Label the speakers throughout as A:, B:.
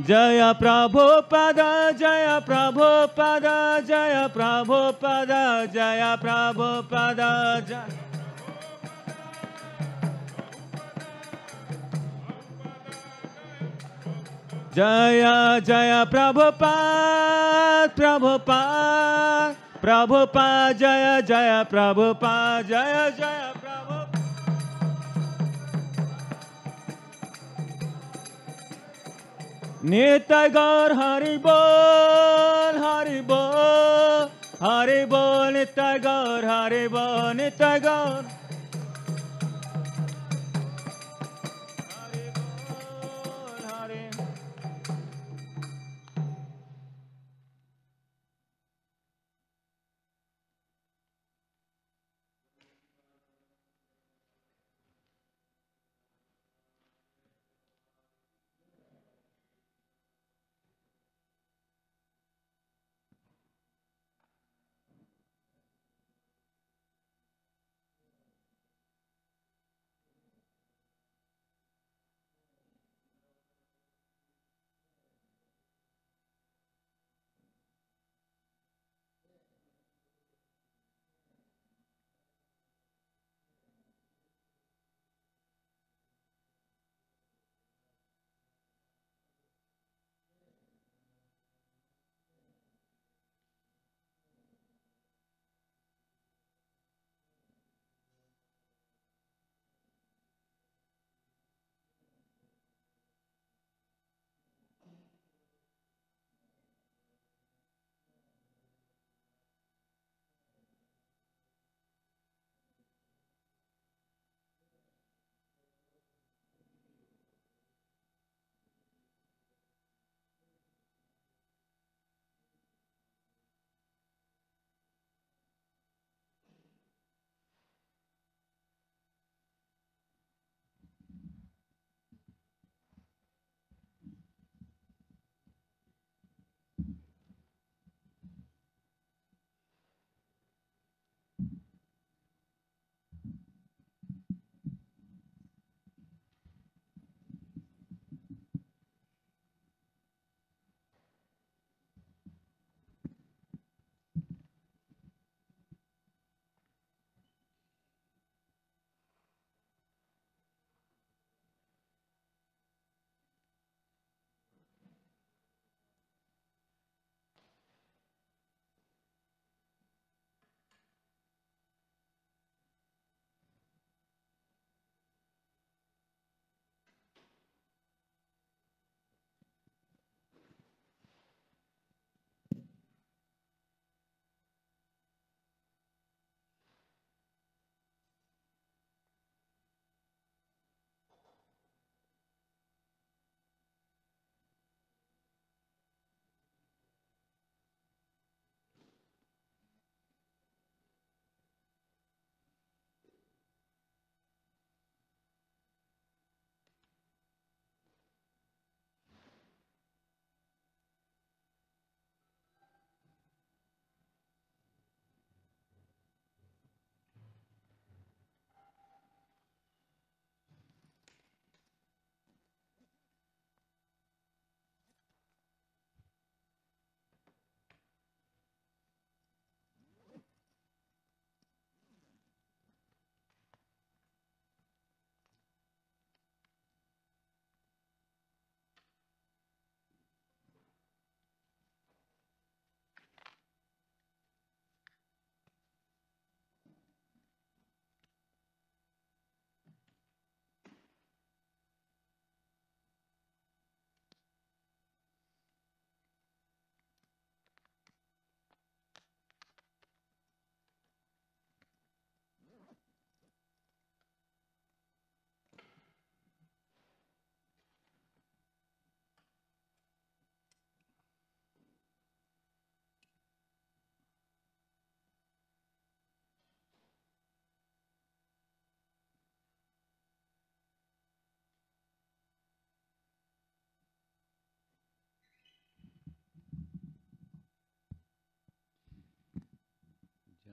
A: Jaya Prabhupada, Jaya Prabhupada, Jaya Prabhupada, Jaya Prabhupada, Jaya. Jaya Jaya Prabhupada, Prabhupada, Prabhupada, Jaya Jaya Prabhupada, Jaya Jaya Prabhupada. Nitai Gaur Hari Bol, Hari Bol, Hari Bol, Nitai Gaur Hari Bol, Nitai Gaur. Hari Bol, Hari.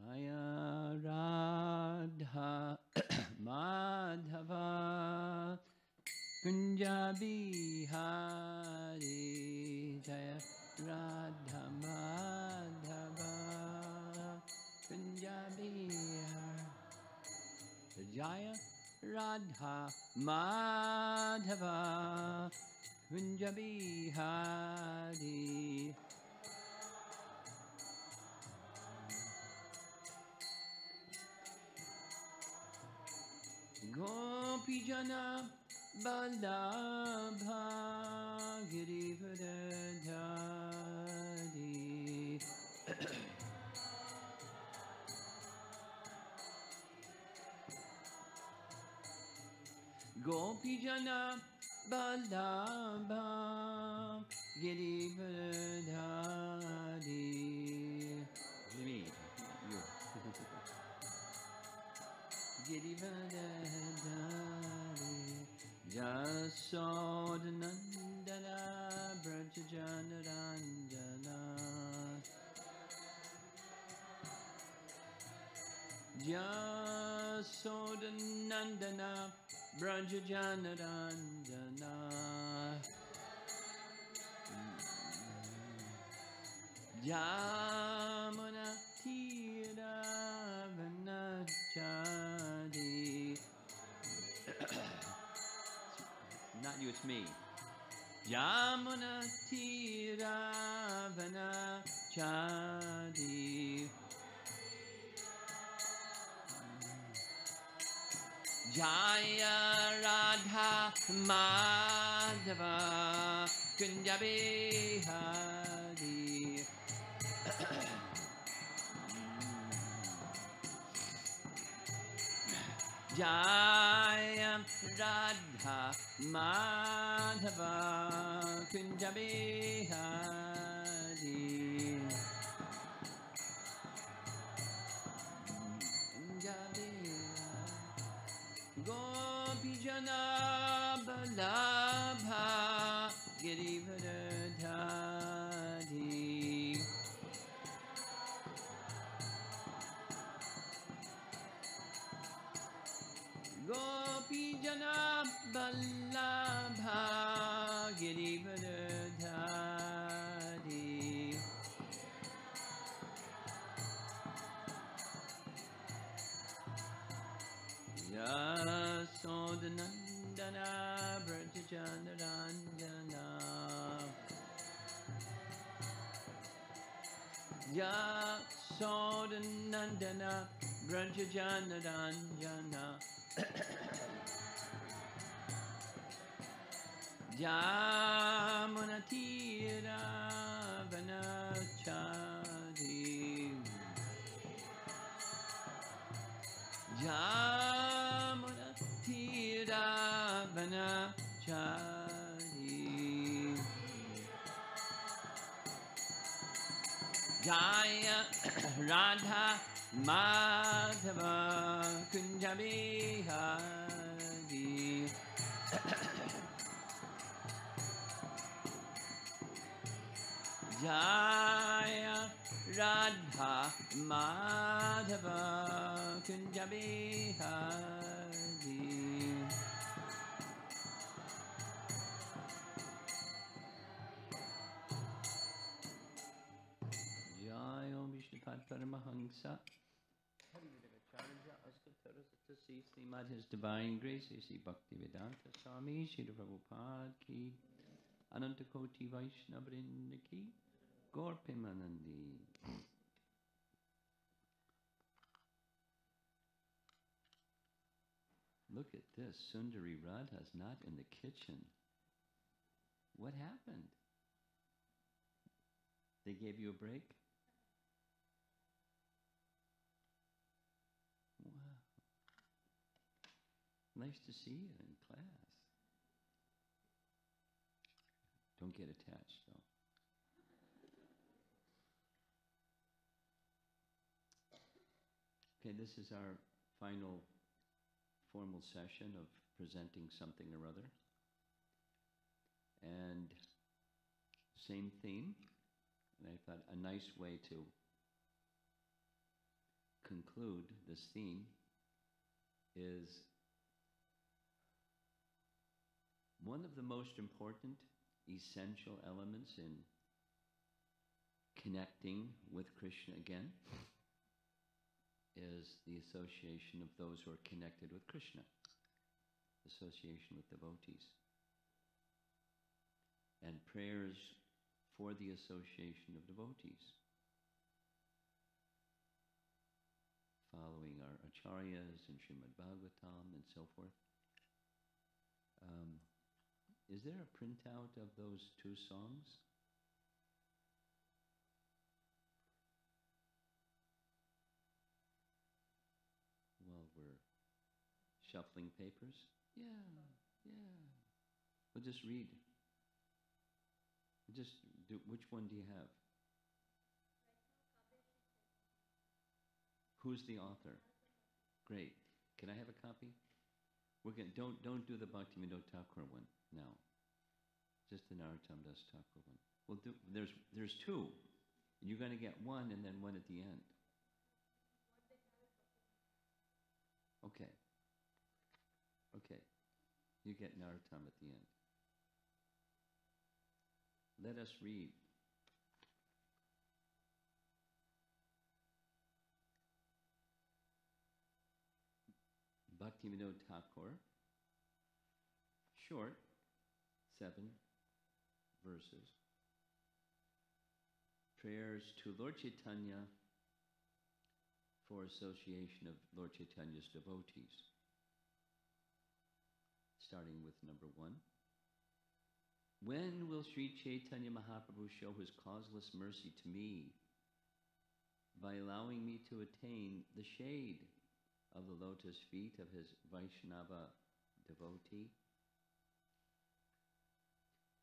A: Jaya Radha Madhava Kunja Bihari
B: Radha Madhava Kunja Bihari. Jaya Radha Madhava Kunja Bihari. Gopijana Vallabha Girivardhari. Gopijana Vallabha Girivardhari. Me, you. Girivardhari. Jasodhanandana Brajajanaranjana. Jasodhanandana Brajajanaranjana. Jamana Tira Vanachadi. Not you, it's me. Jamana Tira Vanachadi. Jaya Radha Madhava Kunja Bihari. Jaya Radha Madhava Kunja Bihari. Gopijana Vallabha Girivardhari. Gopijana Vallabha Girivardhari. Yasodhanandana Brajajanaranjana. Yasodhanandana Brajajanaranjana. Jamunatira Vanachadi. Jamunatira Vanachadi. Jaya Radha Madhava Kunja Bihari. Jaya Radha Madhava Kunja Bihari. Jaya Om Vishnupad Paramahansa. Srimad His Divine Grace, Sri Bhaktivedanta Swami, Sri Prabhupada Ki, Ananta Koti Vaishnavrinda Ki, Gaur Premanandi. Look at this, Sundari Radha's not in the kitchen. What happened? They gave you a break? Wow. Nice to see you in class. Don't get attached, though. Okay, this is our final formal session of presenting something or other. And same theme. And I thought a nice way to conclude this theme is one of the most important essential elements in connecting with Krishna again is the association of those who are connected with Krishna, association with devotees. And prayers for the association of devotees, following our acharyas and Srimad Bhagavatam and so forth. Is there a printout of those two songs? While we're shuffling papers? Yeah. We'll just read. Which one do you have? Who's the author? Great. Can I have a copy? We're going don't do the Bhaktivinoda Thakur one now. Just the Narottam Das Thakur one. We'll do there's two. You're going to get one and then one at the end. Okay. You get Narottam at the end. Let us read. Bhaktivinoda Thakur, short, 7 verses. Prayers to Lord Chaitanya for association of Lord Chaitanya's devotees. Starting with number 1. When will Sri Chaitanya Mahaprabhu show his causeless mercy to me by allowing me to attain the shade of the lotus feet of his Vaishnava devotee?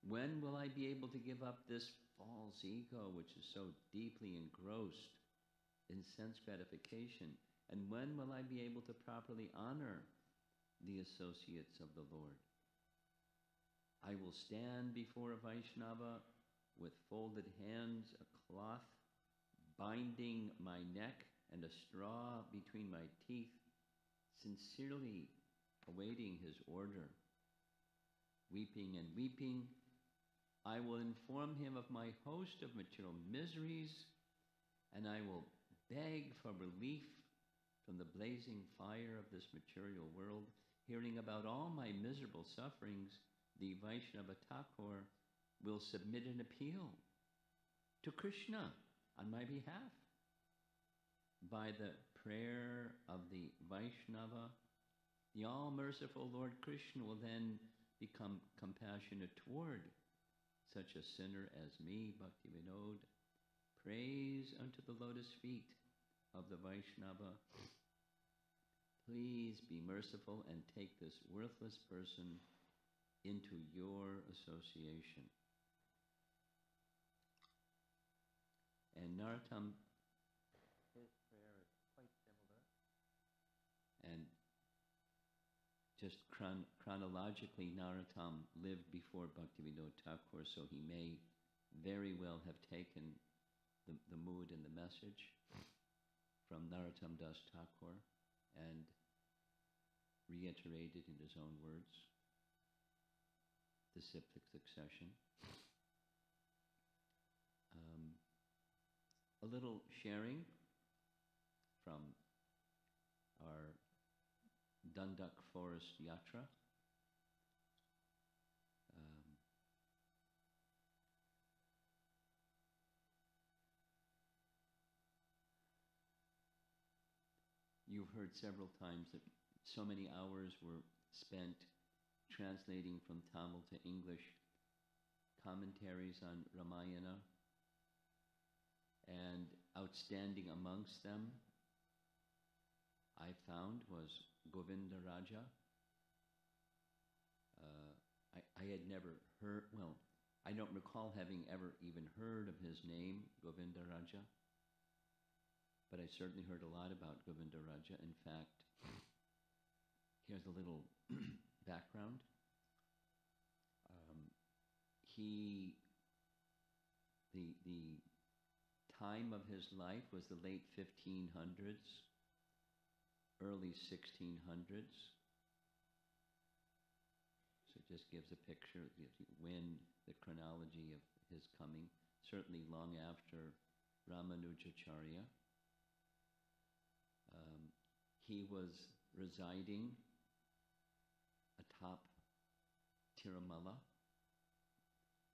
B: When will I be able to give up this false ego which is so deeply engrossed in sense gratification? And when will I be able to properly honor the associates of the Lord? I will stand before a Vaishnava with folded hands, a cloth binding my neck, and a straw between my teeth, sincerely awaiting his order. Weeping and weeping, I will inform him of my host of material miseries, and I will beg for relief from the blazing fire of this material world. Hearing about all my miserable sufferings, the Vaishnava Thakur will submit an appeal to Krishna on my behalf. By the prayer of the Vaishnava, the all-merciful Lord Krishna will then become compassionate toward such a sinner as me, Bhaktivinoda. Praise unto the lotus feet of the Vaishnava. Please be merciful and take this worthless person into your association. And Narottam, his prayer is quite similar. And just chronologically, Narottam lived before Bhaktivinoda Thakur, so he may very well have taken the mood and the message from Narottam Das Thakur and reiterated in his own words the cyclic succession. A little sharing from our Dandak Forest Yatra. You've heard several times that so many hours were spent translating from Tamil to English commentaries on Ramayana, and outstanding amongst them I found was Govinda Raja. I had never heard, well, I don't recall having ever even heard of his name, Govinda Raja, but I certainly heard a lot about Govinda Raja. In fact, here's a little background. The time of his life was the late 1500s, early 1600s. So it just gives a picture, when the chronology of his coming. certainly long after Ramanujacharya. He was residing atop Tirumala,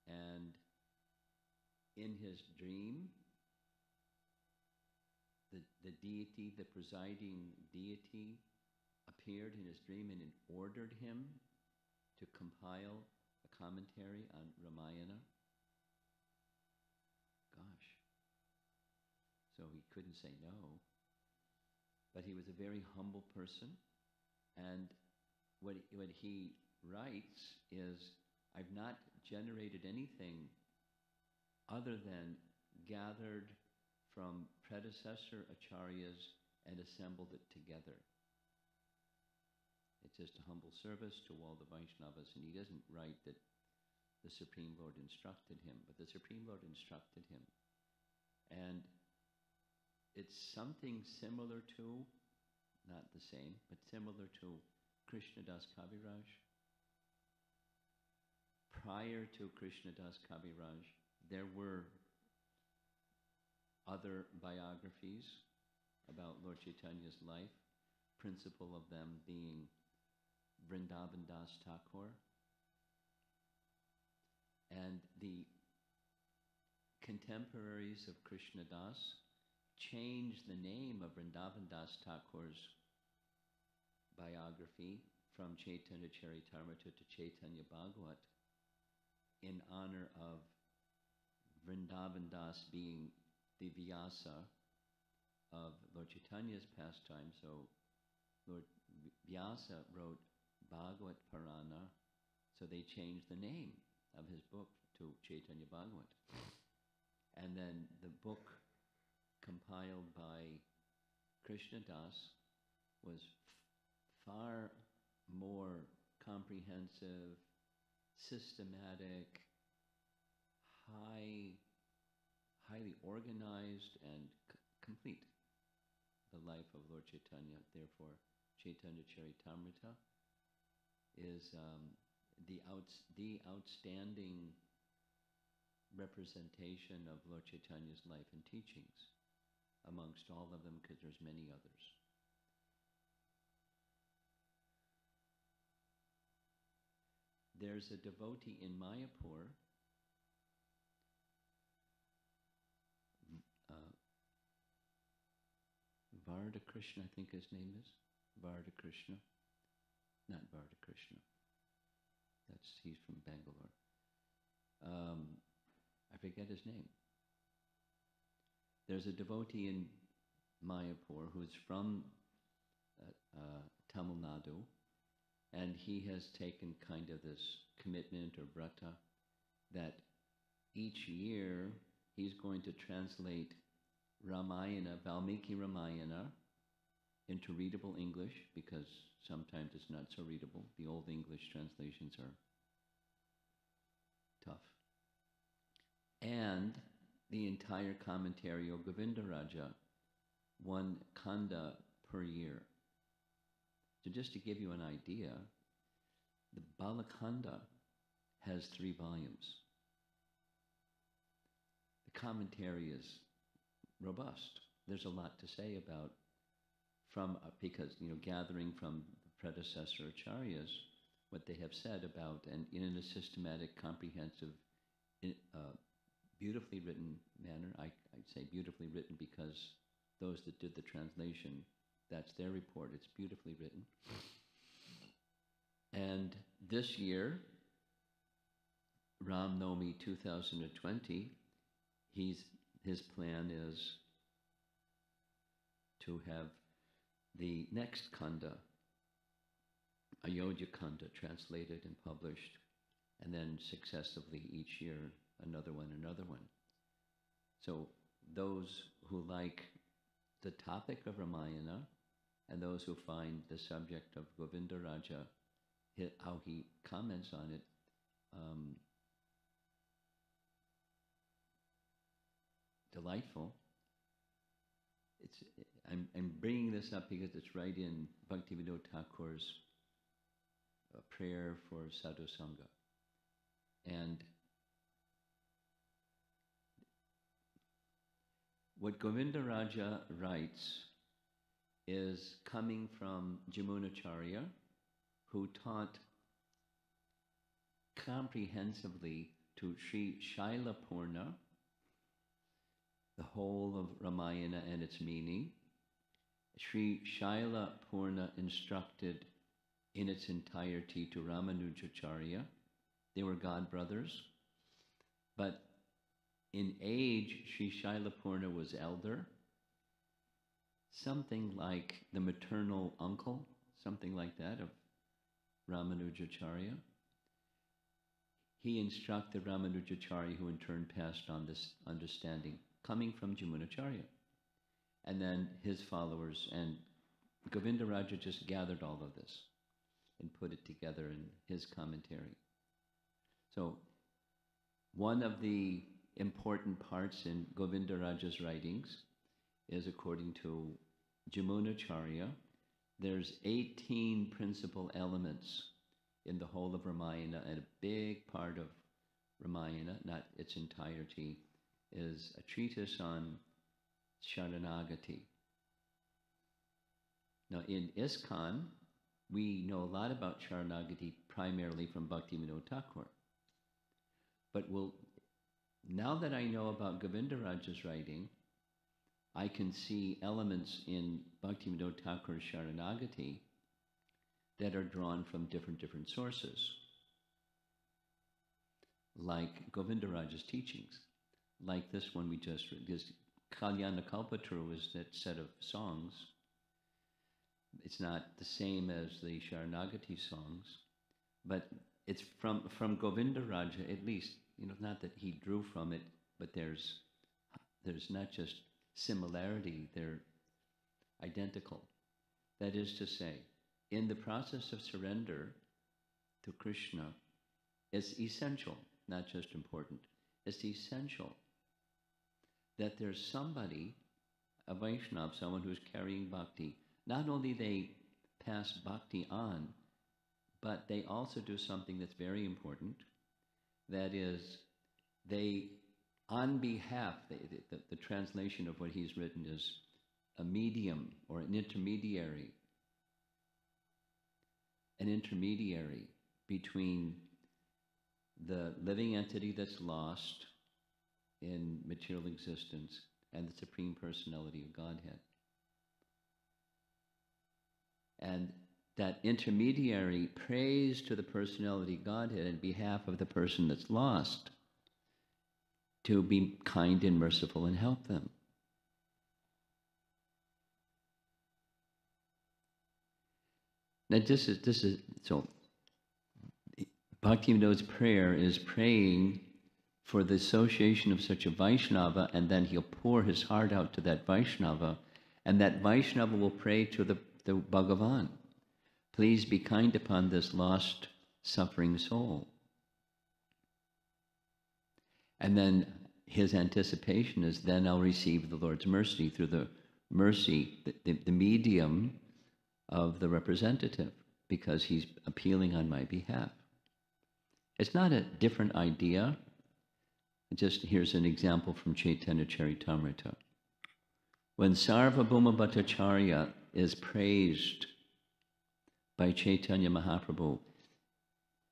B: and in his dream, the deity, the presiding deity, appeared in his dream and ordered him to compile a commentary on Ramayana. Gosh. So he couldn't say no. But he was a very humble person, and what he writes is, I've not generated anything other than gathered from predecessor acharyas and assembled it together. It's just a humble service to all the Vaishnavas, and he doesn't write that the Supreme Lord instructed him, but the Supreme Lord instructed him. And it's something similar to, not the same, but similar to Krishnadas Kaviraj. Prior to Krishnadas Kaviraj, there were other biographies about Lord Chaitanya's life, principal of them being Vrindavan Das Thakur. And the contemporaries of Krishnadas changed the name of Vrindavan Das Thakur's biography from Chaitanya Charitamrita to Chaitanya Bhagavat in honor of Vrindavan Das being the Vyasa of Lord Chaitanya's pastime. So Lord Vyasa wrote Bhagavat Purana, so they changed the name of his book to Chaitanya Bhagavat. And then the book compiled by Krishnadas was far more comprehensive, systematic, highly organized, and complete. The life of Lord Chaitanya. Therefore, Chaitanya Charitamrita is the outstanding representation of Lord Chaitanya's life and teachings amongst all of them, because there's many others. There's a devotee in Mayapur, Varda Krishna, I think his name is. Varda Krishna. Not Varda Krishna. He's from Bangalore. I forget his name. There's a devotee in Mayapur who's from Tamil Nadu, and he has taken kind of this commitment or vrata that each year he's going to translate Ramayana, Valmiki Ramayana, into readable English, because sometimes it's not so readable. The old English translations are tough. And the entire commentary of Govindaraja, one kanda per year. So just to give you an idea, the Balakanda has 3 volumes. The commentary is robust. There's a lot to say about, because, gathering from the predecessor acharyas, what they have said about, and in a systematic, comprehensive, beautifully written manner. I'd say beautifully written because those that did the translation, that's their report. It's beautifully written. And this year, Ram Navami 2020, his plan is to have the next Kanda, Ayodhya Kanda, translated and published, and then successively each year another one. So those who like the topic of Ramayana, and those who find the subject of Govindaraja, how he comments on it, delightful. I'm bringing this up because it's right in Bhaktivinoda Thakur's prayer for Sadhu Sanga. And what Govindaraja writes is coming from Jamunacharya, who taught comprehensively to Sri Shailapurna the whole of Ramayana and its meaning. Sri Shailapurna instructed in its entirety to Ramanujacharya. They were god brothers, but in age, Sri Shailapurna was elder, something like the maternal uncle, something like that, of Ramanujacharya. He instructed Ramanujacharya, who in turn passed on this understanding, coming from Jamunacharya. And then his followers, and Govindaraja just gathered all of this and put it together in his commentary. So one of the important parts in Govindaraja's writings is, according to Jamunacharya, there's 18 principal elements in the whole of Ramayana, and a big part of Ramayana, not its entirety, is a treatise on Sharanagati. Now in ISKCON, we know a lot about Sharanagati primarily from Bhaktivinoda Thakur. But now that I know about Govindaraja's writing, I can see elements in Bhaktivinoda Thakur's Sharanagati that are drawn from different sources, like Govindaraja's teachings, like this one we just read. This Kalyana Kalpataru is that set of songs. It's not the same as the Sharanagati songs, but it's from Govindaraja, at least, not that he drew from it, but there's not just similarity, they're identical. That is to say, in the process of surrender to Krishna, it's essential, not just important, it's essential that there's somebody, a Vaishnava, someone who's carrying bhakti. Not only they pass bhakti on, but they also do something that's very important. That is, they, on behalf, the translation of what he's written is a medium or an intermediary between the living entity that's lost in material existence and the Supreme Personality of Godhead. And that intermediary prays to the Personality of Godhead on behalf of the person that's lost to be kind and merciful and help them. Now so Bhaktivinoda's prayer is praying for the association of such a Vaishnava, and then he'll pour his heart out to that Vaishnava, and that Vaishnava will pray to the Bhagavan. Please be kind upon this lost, suffering soul. And then his anticipation is, then I'll receive the Lord's mercy through the mercy, the medium of the representative, because he's appealing on my behalf. It's not a different idea. Just here's an example from Chaitanya Charitamrita. When Sarvabhauma Bhattacharya is praised by Chaitanya Mahaprabhu,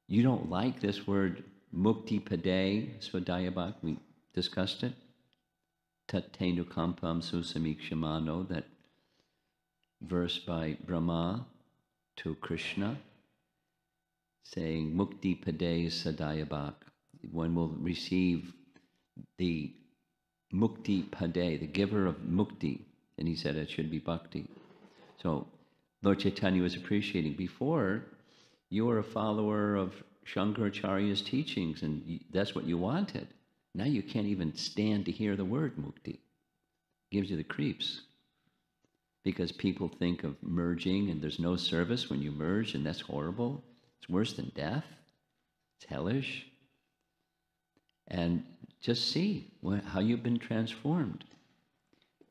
B: you don't like this word mukti pade swadhyabhak, we discussed it. Tattenu kampam susamikshamano, that verse by Brahma to Krishna, saying mukti pade sadhyabhak. One will receive the mukti pade, the giver of mukti, and he said it should be bhakti. So Lord Chaitanya was appreciating, before you were a follower of Shankaracharya's teachings and that's what you wanted. Now you can't even stand to hear the word mukti. It gives you the creeps, because people think of merging and there's no service when you merge, and that's horrible. It's worse than death. It's hellish. And just see how you've been transformed.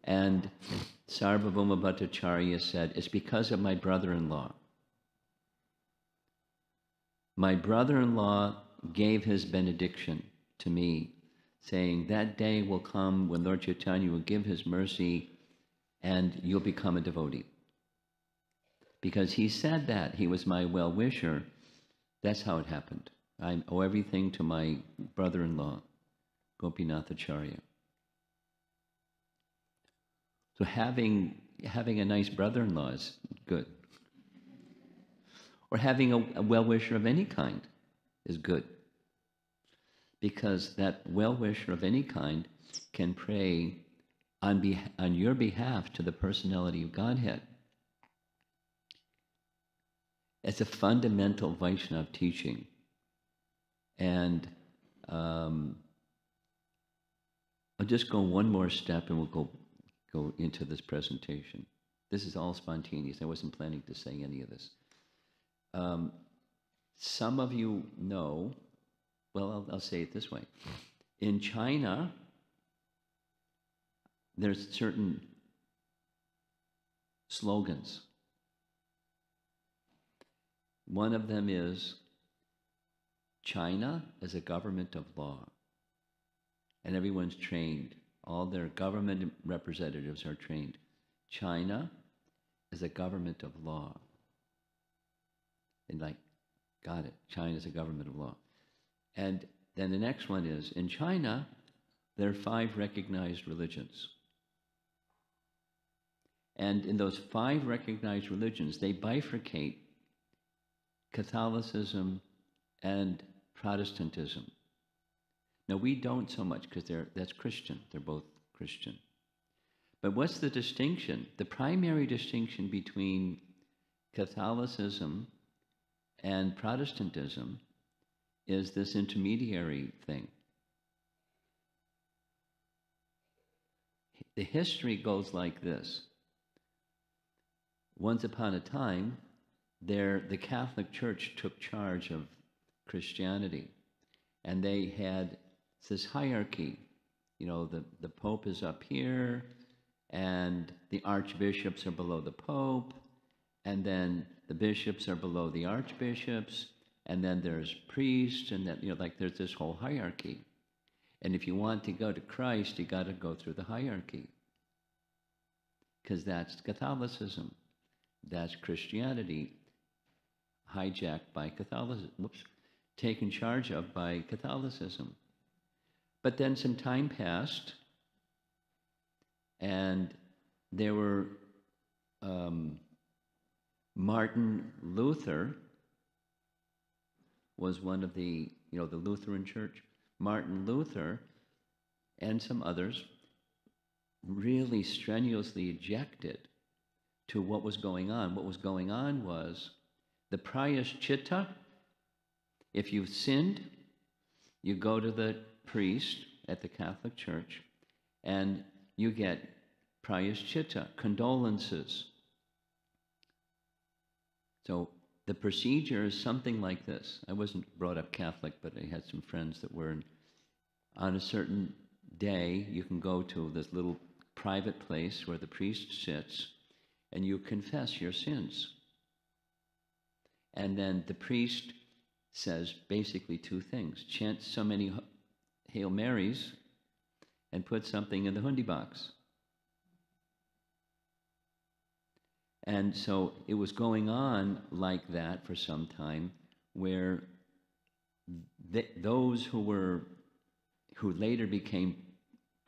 B: And Sarvabhauma Bhattacharya said, it's because of my brother-in-law. My brother-in-law gave his benediction to me, saying that day will come when Lord Chaitanya will give his mercy and you'll become a devotee. Because he said that, he was my well-wisher. That's how it happened. I owe everything to my brother-in-law, Gopinath Acharya. So having a nice brother-in-law is good. Or having a well-wisher of any kind is good. Because that well-wisher of any kind can pray on your behalf to the personality of Godhead. It's a fundamental Vaishnava teaching. And I'll just go one more step and we'll go into this presentation. This is all spontaneous. I wasn't planning to say any of this. Some of you know, well, I'll say it this way. In China, there's certain slogans. One of them is, China is a government of law. And everyone's trained. All their government representatives are trained. China is a government of law. And got it. China is a government of law. And then the next one is, in China, there are 5 recognized religions. And in those 5 recognized religions, they bifurcate Catholicism and Protestantism. Now, we don't so much because that's Christian. They're both Christian. But what's the distinction? The primary distinction between Catholicism and Protestantism is this intermediary thing. The history goes like this. Once upon a time, the Catholic Church took charge of Christianity, and they had this hierarchy. You know, the Pope is up here, and the archbishops are below the Pope, and then the bishops are below the archbishops, and then there's priests, and then, there's this whole hierarchy. And if you want to go to Christ, you got to go through the hierarchy, because that's Catholicism. That's Christianity hijacked by Catholicism. Taken charge of by Catholicism. But then some time passed, and there were Martin Luther was one of the Lutheran Church. Martin Luther and some others really strenuously objected to what was going on. What was going on was the prayaschitta. If you've sinned, you go to the priest at the Catholic Church and you get prayaschitta, condolences. So the procedure is something like this. I wasn't brought up Catholic, but I had some friends that were. On a certain day, you can go to this little private place where the priest sits and you confess your sins. And then the priest says basically 2 things. Chant so many Hail Marys and put something in the hundi box. And so it was going on like that for some time, where those who later became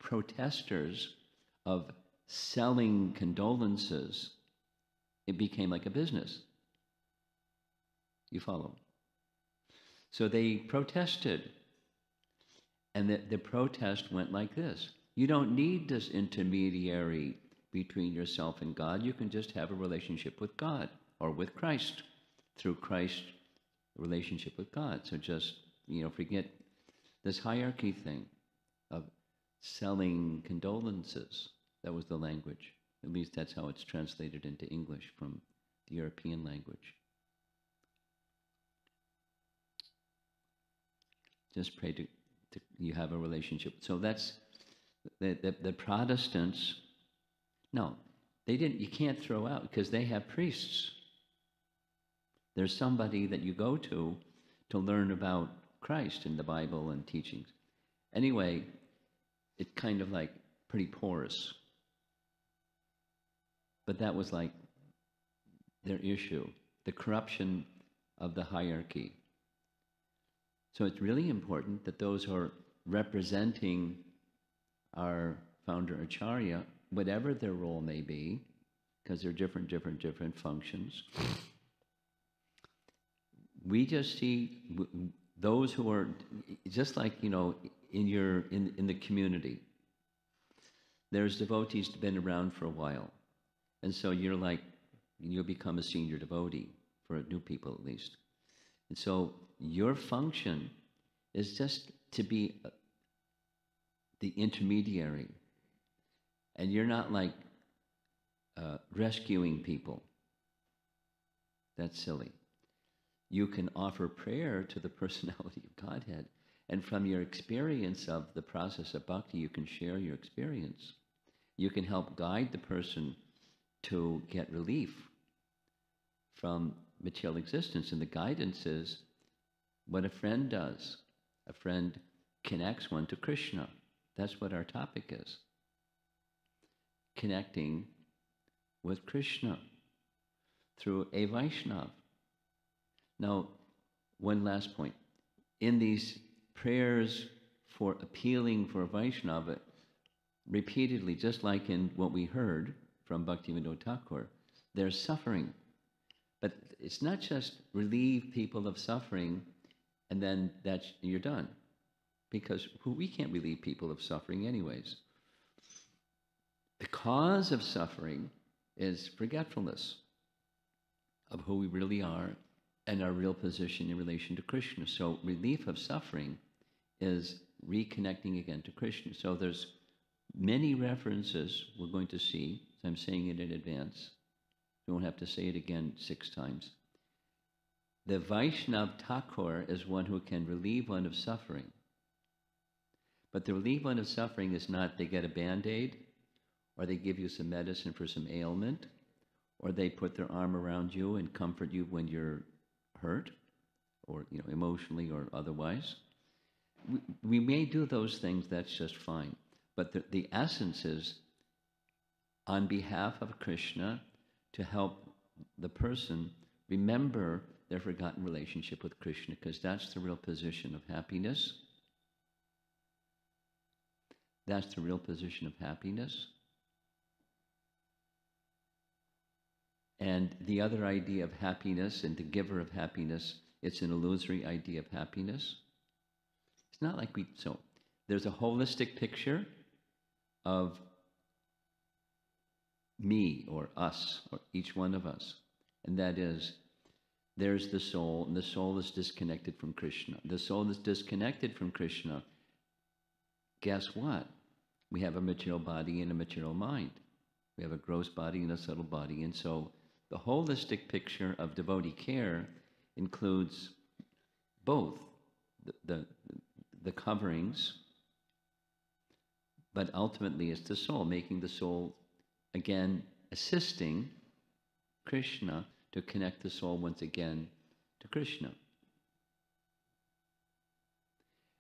B: protesters of selling condolences, it became like a business. You follow? So they protested. And the protest went like this. You don't need this intermediary between yourself and God. You can just have a relationship with God or with Christ through Christ's relationship with God. So just, forget this hierarchy thing of selling condolences. That was the language. At least that's how it's translated into English from the European language. Just pray to you have a relationship. So that's the Protestants. No, they didn't. You can't throw out because they have priests. There's somebody that you go to learn about Christ in the Bible and teachings. Anyway, it kind of like pretty porous. But that was like their issue, the corruption of the hierarchy. So it's really important that those who are representing our founder Acharya, whatever their role may be, because they're different functions, we just see those who are just like, you know, in the community. There's devotees that have been around for a while, and so you'll become a senior devotee for new people at least. And so your function is just to be the intermediary, and you're not like rescuing people. That's silly. You can offer prayer to the personality of Godhead, and from your experience of the process of bhakti, you can share your experience. You can help guide the person to get relief from material existence, and the guidance is what a friend does. A friend connects one to Krishna. That's what our topic is. Connecting with Krishna through a Vaishnava. Now, one last point. In these prayers for appealing for a Vaishnava, repeatedly, just like in what we heard from Bhaktivinoda Thakur, there's suffering. But it's not just relieve people of suffering and then you're done. Because we can't relieve people of suffering anyways. The cause of suffering is forgetfulness of who we really are and our real position in relation to Krishna. So relief of suffering is reconnecting again to Krishna. So there's many references we're going to see. So I'm saying it in advance. You won't have to say it again 6 times. The Vaishnava Thakur is one who can relieve one of suffering. But the relief one of suffering is not they get a Band-Aid, or they give you some medicine for some ailment, or they put their arm around you and comfort you when you're hurt, or emotionally or otherwise. We may do those things, that's just fine. But the essence is on behalf of Krishna to help the person remember their forgotten relationship with Krishna, because that's the real position of happiness. That's the real position of happiness. And the other idea of happiness and the giver of happiness, it's an illusory idea of happiness. It's not like so there's a holistic picture of me or us or each one of us. And that is, there's the soul, and the soul is disconnected from Krishna. The soul is disconnected from Krishna. Guess what? We have a material body and a material mind. We have a gross body and a subtle body. And so the holistic picture of devotee care includes both the coverings, but ultimately it's the soul, making the soul, again, assisting Krishna to connect the soul once again to Krishna.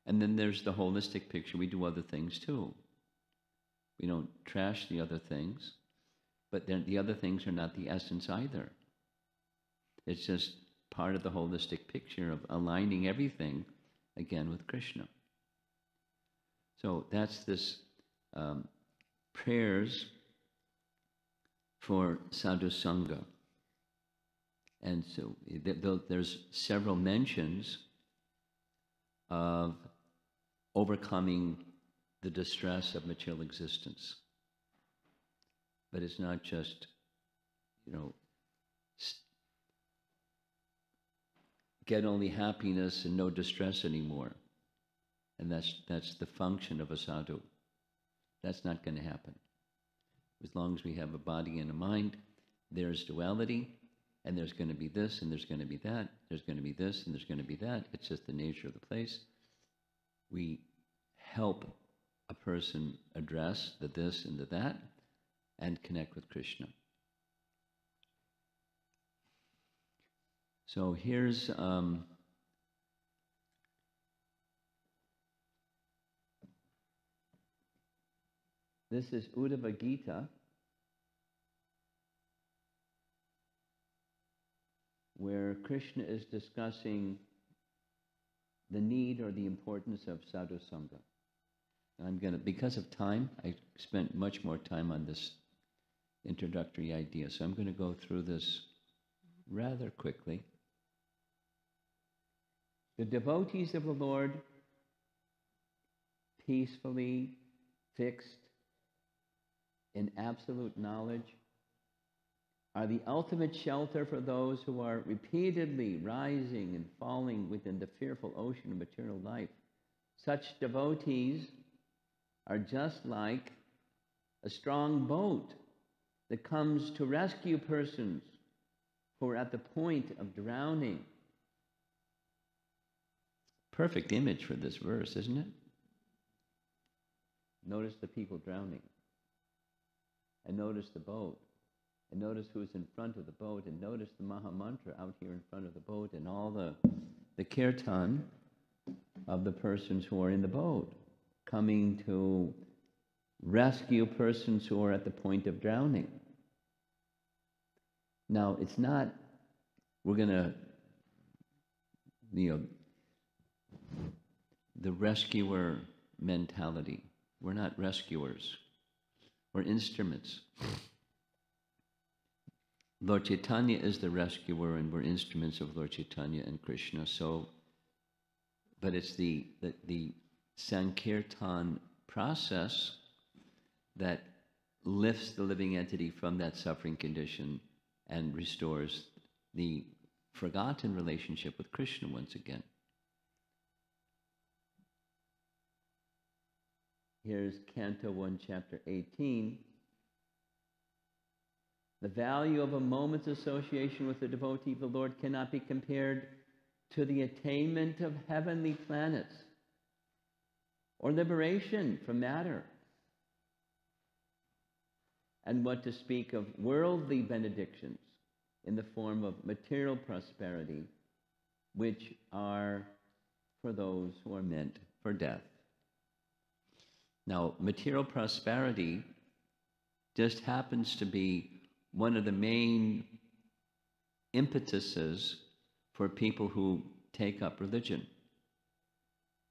B: And then there's the holistic picture. We do other things too. We don't trash the other things, but then the other things are not the essence either. It's just part of the holistic picture of aligning everything again with Krishna. So that's this prayers for Sadhu Sanga. And so there's several mentions of overcoming the distress of material existence. But it's not just, get only happiness and no distress anymore. And that's the function of a sadhu. That's not going to happen. As long as we have a body and a mind, there's duality, and there's going to be this, and there's going to be that, there's going to be this, and there's going to be that. It's just the nature of the place. We help a person address the this and the that, and connect with Krishna. So here's This is Uddhava Gita, where Krishna is discussing the need or the importance of Sadhu Sanga. And I'm going to, because of time, I spent much more time on this introductory idea, so I'm going to go through this rather quickly. The devotees of the Lord, peacefully fixed in absolute knowledge, are the ultimate shelter for those who are repeatedly rising and falling within the fearful ocean of material life. Such devotees are just like a strong boat that comes to rescue persons who are at the point of drowning. Perfect image for this verse, isn't it? Notice the people drowning. And notice the boat. And notice who's in front of the boat. And notice the Maha Mantra out here in front of the boat. And all the kirtan of the persons who are in the boat, coming to rescue persons who are at the point of drowning. Now, it's not, we're going to, the rescuer mentality. We're not rescuers. We're instruments. Lord Chaitanya is the rescuer, and we're instruments of Lord Chaitanya and Krishna. So, but it's the Sankirtan process that lifts the living entity from that suffering condition and restores the forgotten relationship with Krishna once again. Here's Canto 1, Chapter 18. The value of a moment's association with the devotee of the Lord cannot be compared to the attainment of heavenly planets or liberation from matter. And what to speak of worldly benedictions in the form of material prosperity, which are for those who are meant for death. Now, material prosperity just happens to be one of the main impetuses for people who take up religion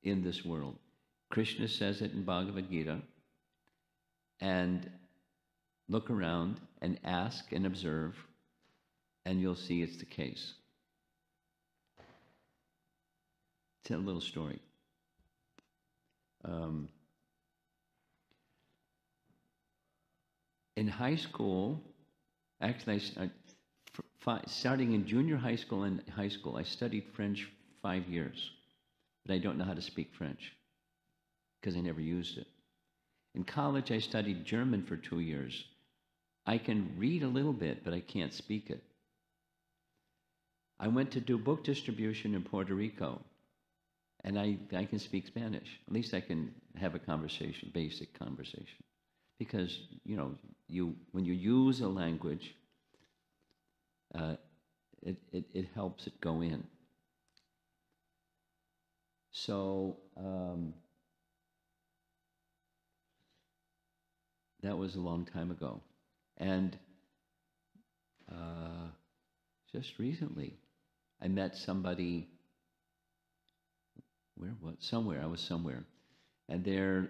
B: in this world. Krishna says it in Bhagavad Gita, and look around and ask and observe, and you'll see it's the case. Tell a little story. In high school, actually, starting in junior high school and high school, I studied French 5 years, but I don't know how to speak French because I never used it. In college, I studied German for 2 years. I can read a little bit, but I can't speak it. I went to do book distribution in Puerto Rico, and I can speak Spanish. At least I can have a conversation, basic conversation. Because, when you use a language, it helps it go in. So, that was a long time ago. And just recently, I met somebody, I was somewhere. And they're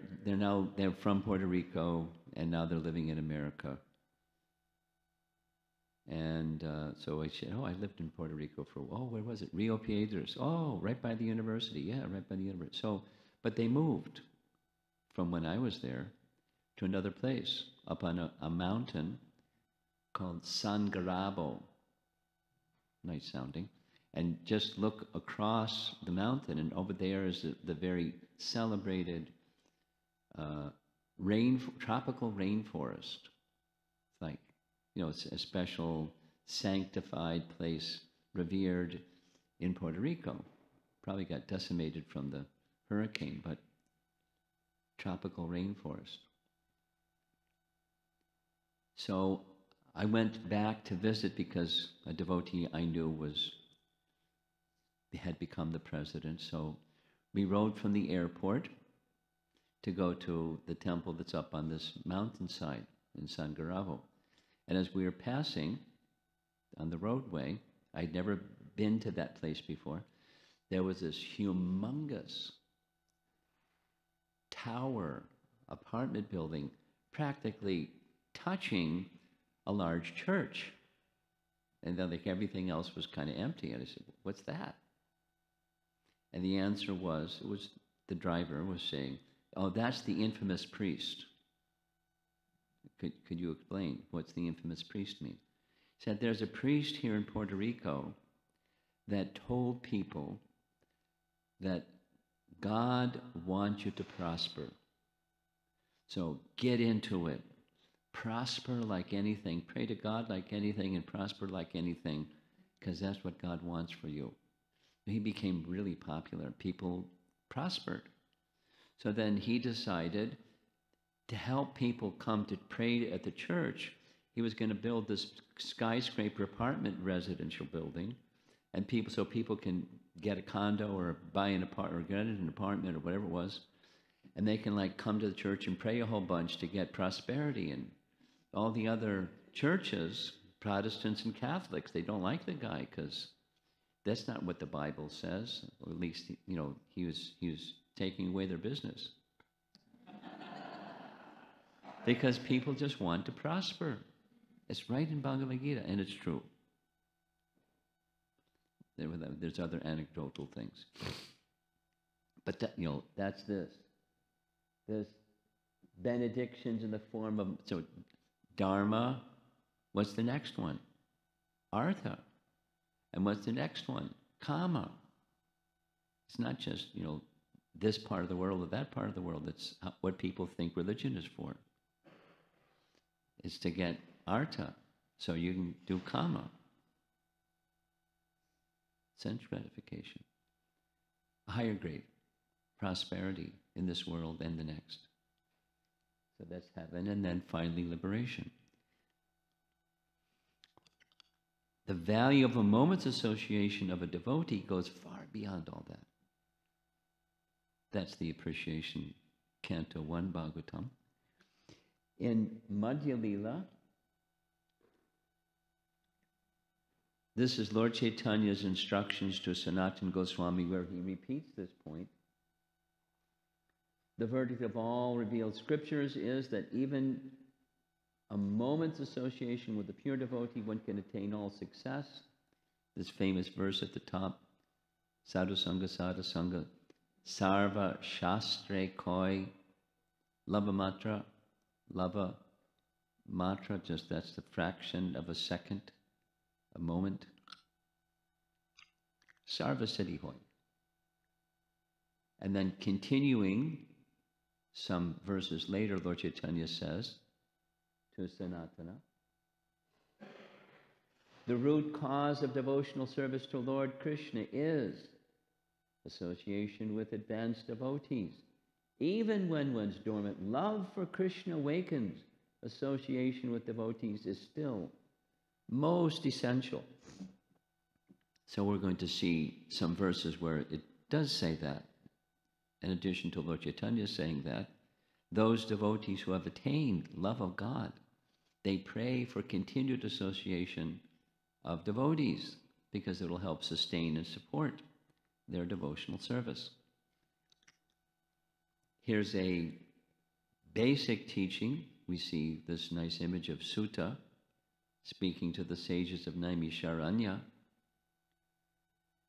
B: from Puerto Rico, and now they're living in America. And so I said, I lived in Puerto Rico for, where was it? Rio Piedras. Oh, right by the university. Yeah, right by the university. So, but they moved from when I was there to another place up on a mountain called Sangarabo. Nice sounding. And just look across the mountain, and over there is the very celebrated tropical rainforest. It's like, it's a special sanctified place, revered in Puerto Rico. Probably got decimated from the hurricane, but tropical rainforest. So I went back to visit because a devotee I knew had become the president. So we rode from the airport to go to the temple that's up on this mountainside in Sangaravo. And as we were passing on the roadway, I'd never been to that place before, there was this humongous tower, apartment building, practically touching a large church. And then like everything else was kind of empty. And I said, what's that? And the answer was, the driver was saying, oh, that's the infamous priest. Could you explain what's the infamous priest mean? He said, there's a priest here in Puerto Rico that told people that God wants you to prosper. So get into it. Prosper like anything. Pray to God like anything and prosper like anything, because that's what God wants for you. He became really popular. People prospered. So then he decided to help people come to pray at the church. He was going to build this skyscraper apartment residential building, and so people can get a condo or buy an apartment or get an apartment or whatever it was, and they can like come to the church and pray a whole bunch to get prosperity. And all the other churches, Protestants and Catholics, they don't like the guy because that's not what the Bible says. Or at least, he was taking away their business. Because people just want to prosper. It's right in Bhagavad Gita, and it's true. There's other anecdotal things. But that's this. There's benedictions in the form of, so Dharma, what's the next one? Artha. And what's the next one? Kama. It's not just, this part of the world or that part of the world. It's what people think religion is for. It's to get artha, so you can do kama. Sense gratification. A higher grade. Prosperity in this world and the next. So that's heaven, and then finally liberation. The value of a moment's association of a devotee goes far beyond all that. That's the appreciation, Canto 1, Bhagavatam. In Madhya Lila, this is Lord Chaitanya's instructions to Sanatana Goswami, where he repeats this point. The verdict of all revealed scriptures is that even a moment's association with the pure devotee, one can attain all success. This famous verse at the top, Sadhu Sanga, Sadhu Sanga, Sarva Shastre Koi, Lava Matra, just that's the fraction of a second, a moment. Sarva Siddhi Hoy. And then continuing, some verses later, Lord Chaitanya says to Sanatana, the root cause of devotional service to Lord Krishna is association with advanced devotees. Even when one's dormant love for Krishna awakens, association with devotees is still most essential. So we're going to see some verses where it does say that. In addition to Lord Chaitanya saying that, those devotees who have attained love of God, they pray for continued association of devotees because it will help sustain and support their devotional service. Here's a basic teaching. We see this nice image of Sutta speaking to the sages of Naimisharanya.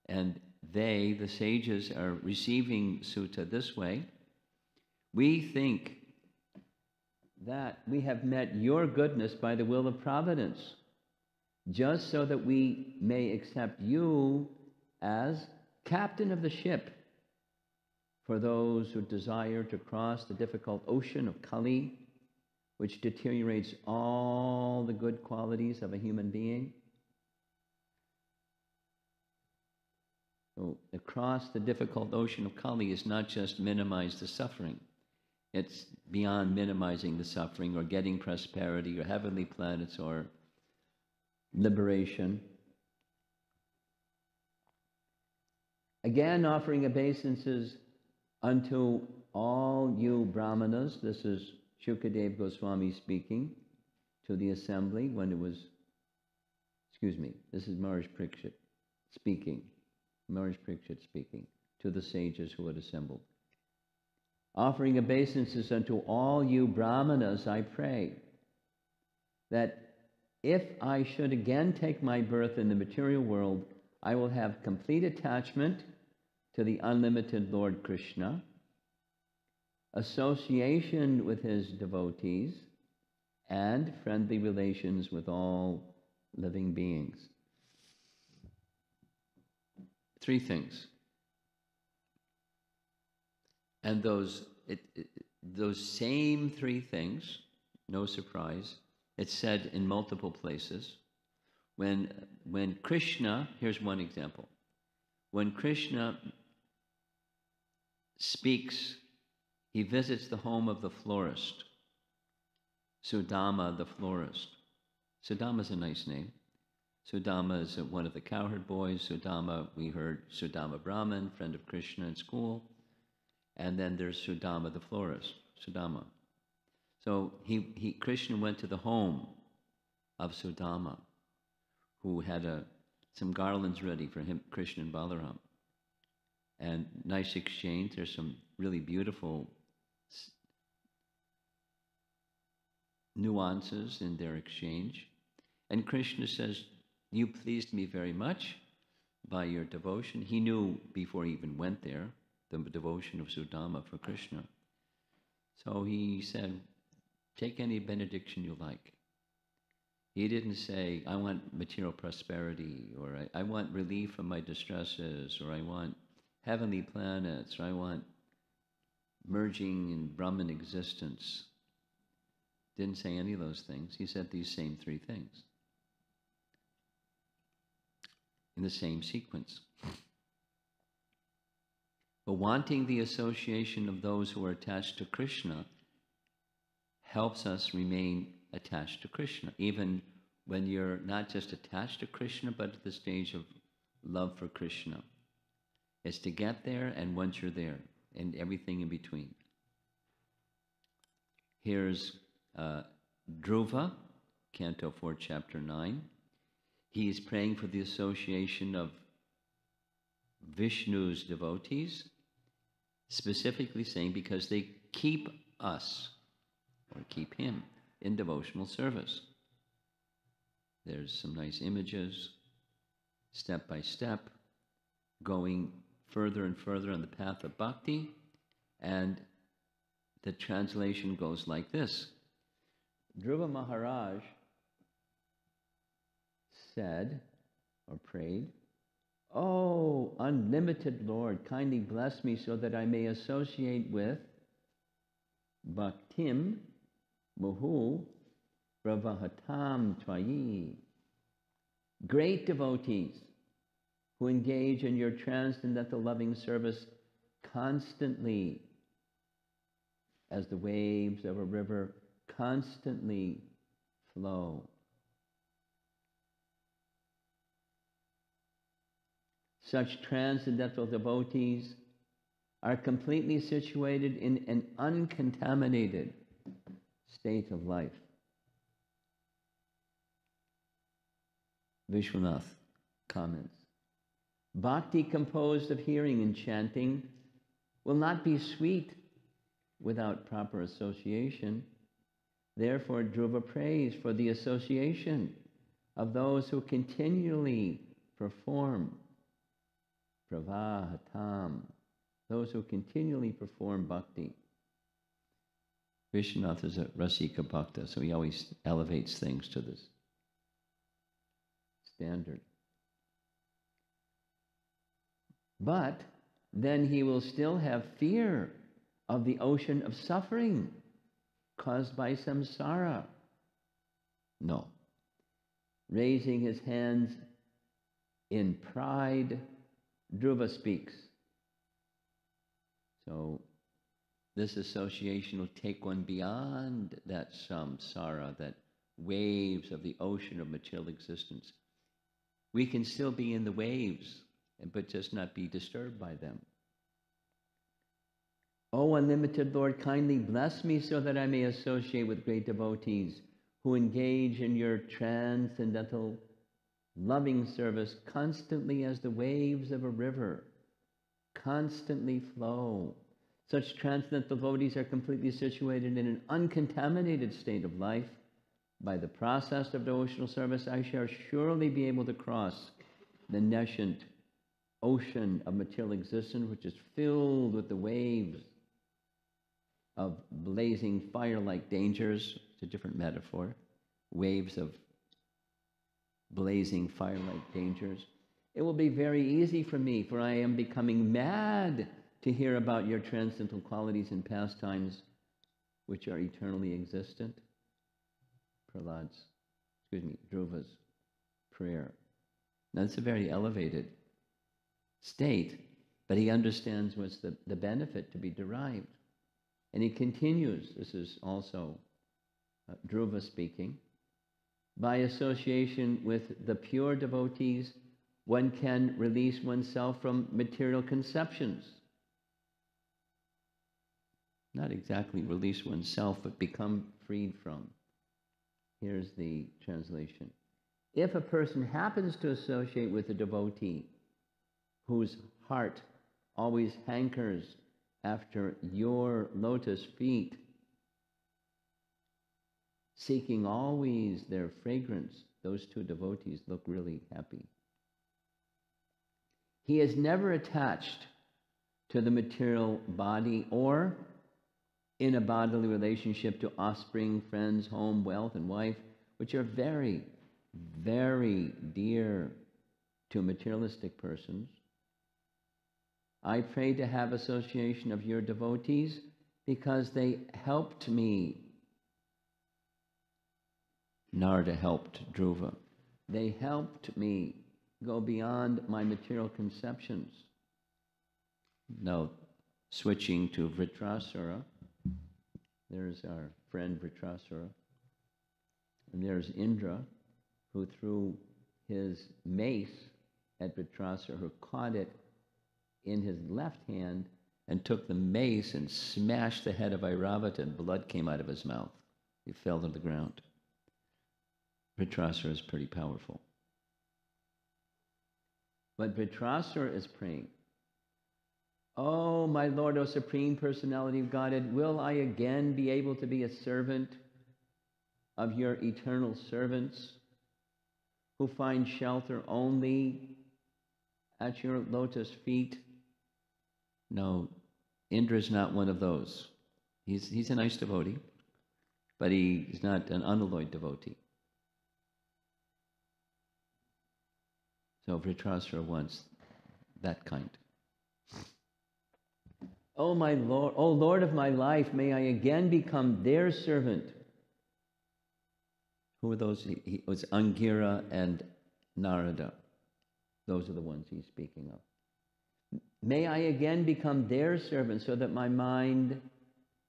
B: And they, the sages, are receiving Sutta this way. We think that we have met your goodness by the will of providence, just so that we may accept you as captain of the ship for those who desire to cross the difficult ocean of Kali, which deteriorates all the good qualities of a human being. So across the difficult ocean of Kali is not just minimize the suffering. It's beyond minimizing the suffering or getting prosperity or heavenly planets or liberation. Again, offering obeisances unto all you Brahmanas, this is Shukadev Goswami speaking to the assembly when it was, this is Maharaj Parikshit speaking, to the sages who had assembled. Offering obeisances unto all you Brahmanas, I pray that if I should again take my birth in the material world, I will have complete attachment to the unlimited Lord Krishna, association with his devotees, and friendly relations with all living beings. Three things. And those same three things, no surprise, it's said in multiple places. When Krishna, here's one example. When Krishna speaks, he visits the home of the florist, Sudama the florist. Sudama is a nice name. Sudama is one of the cowherd boys. Sudama, we heard Sudama Brahman, friend of Krishna in school. And then there's Sudama the florist, Sudama. So Krishna went to the home of Sudama, who had some garlands ready for him, Krishna and Balaram. And nice exchange. There's some really beautiful nuances in their exchange. And Krishna says, you pleased me very much by your devotion. He knew before he even went there, the devotion of Sudama for Krishna. So he said, take any benediction you like. He didn't say, I want material prosperity, or I want relief from my distresses, or I want heavenly planets, or I want merging in Brahman existence. Didn't say any of those things. He said these same three things in the same sequence. But wanting the association of those who are attached to Krishna helps us remain attached to Krishna, even when you're not just attached to Krishna, but at the stage of love for Krishna. It's to get there, and once you're there, and everything in between. Here's Dhruva, Canto 4, Chapter 9. He is praying for the association of Vishnu's devotees, specifically saying because they keep us, or keep him, in devotional service. There's some nice images, step by step, going further and further on the path of bhakti, and the translation goes like this. Dhruva Maharaj said, or prayed, "Oh, unlimited Lord, kindly bless me so that I may associate with Bhaktim Muhu Pravahatam Twayi, great devotees who engage in your transcendental loving service constantly, as the waves of a river constantly flow." Such transcendental devotees are completely situated in an uncontaminated state of life. Vishwanath comments, bhakti composed of hearing and chanting will not be sweet without proper association. Therefore, Dhruva prays for the association of those who continually perform pravahatam, those who continually perform bhakti. Vishwanath is a Rasika Bhakta, so he always elevates things to this standard. But then he will still have fear of the ocean of suffering caused by samsara. No. Raising his hands in pride, Dhruva speaks. So this association will take one beyond that samsara, that waves of the ocean of material existence. We can still be in the waves, but just not be disturbed by them. O unlimited Lord, kindly bless me so that I may associate with great devotees who engage in your transcendental loving service constantly as the waves of a river constantly flow. Such transcendental devotees are completely situated in an uncontaminated state of life. By the process of devotional service, I shall surely be able to cross the nascent ocean of material existence, which is filled with the waves of blazing fire-like dangers. It's a different metaphor. Waves of blazing fire-like dangers. It will be very easy for me, for I am becoming mad to hear about your transcendental qualities and pastimes, which are eternally existent. Dhruva's prayer. Now, it's a very elevated state, but he understands what's the benefit to be derived. And he continues, this is also Dhruva speaking, by association with the pure devotees, one can release oneself from material conceptions. Not exactly release oneself, but become freed from. Here's the translation. If a person happens to associate with a devotee whose heart always hankers after your lotus feet, seeking always their fragrance, those two devotees look really happy. He is never attached to the material body or in a bodily relationship to offspring, friends, home, wealth, and wife, which are very, very dear to materialistic persons. I pray to have association of your devotees because they helped me. Narada helped Dhruva. They helped me go beyond my material conceptions. Now, switching to Vritrasura, there's our friend Vritrasura, and there's Indra, who threw his mace at Vritrasura, who caught it in his left hand and took the mace and smashed the head of Airavata, and blood came out of his mouth. He fell to the ground. Vritrasura is pretty powerful. But Vritrasura is praying, "Oh, my Lord, O Supreme Personality of Godhead, will I again be able to be a servant of your eternal servants who find shelter only at your lotus feet?" No, Indra is not one of those. He's a nice devotee, but he's not an unalloyed devotee. So Vritrasura wants that kind. "Oh my Lord, oh Lord of my life, may I again become their servant." Who are those? It was Angira and Narada. Those are the ones he's speaking of. "May I again become their servant so that my mind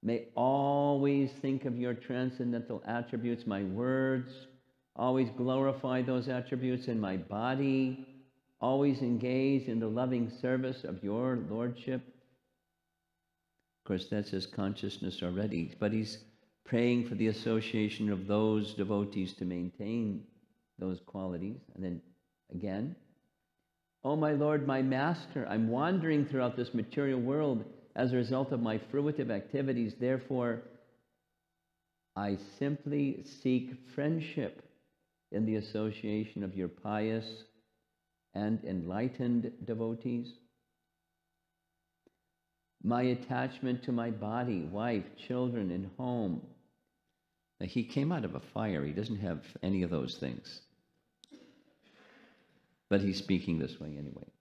B: may always think of your transcendental attributes, my words always glorify those attributes, in my body always engage in the loving service of your Lordship." Of course, that's his consciousness already, but he's praying for the association of those devotees to maintain those qualities. And then again, "Oh my Lord, my Master, I'm wandering throughout this material world as a result of my fruitive activities. Therefore, I simply seek friendship in the association of your pious and enlightened devotees. My attachment to my body, wife, children, and home." Now, he came out of a fire. He doesn't have any of those things. But he's speaking this way anyway.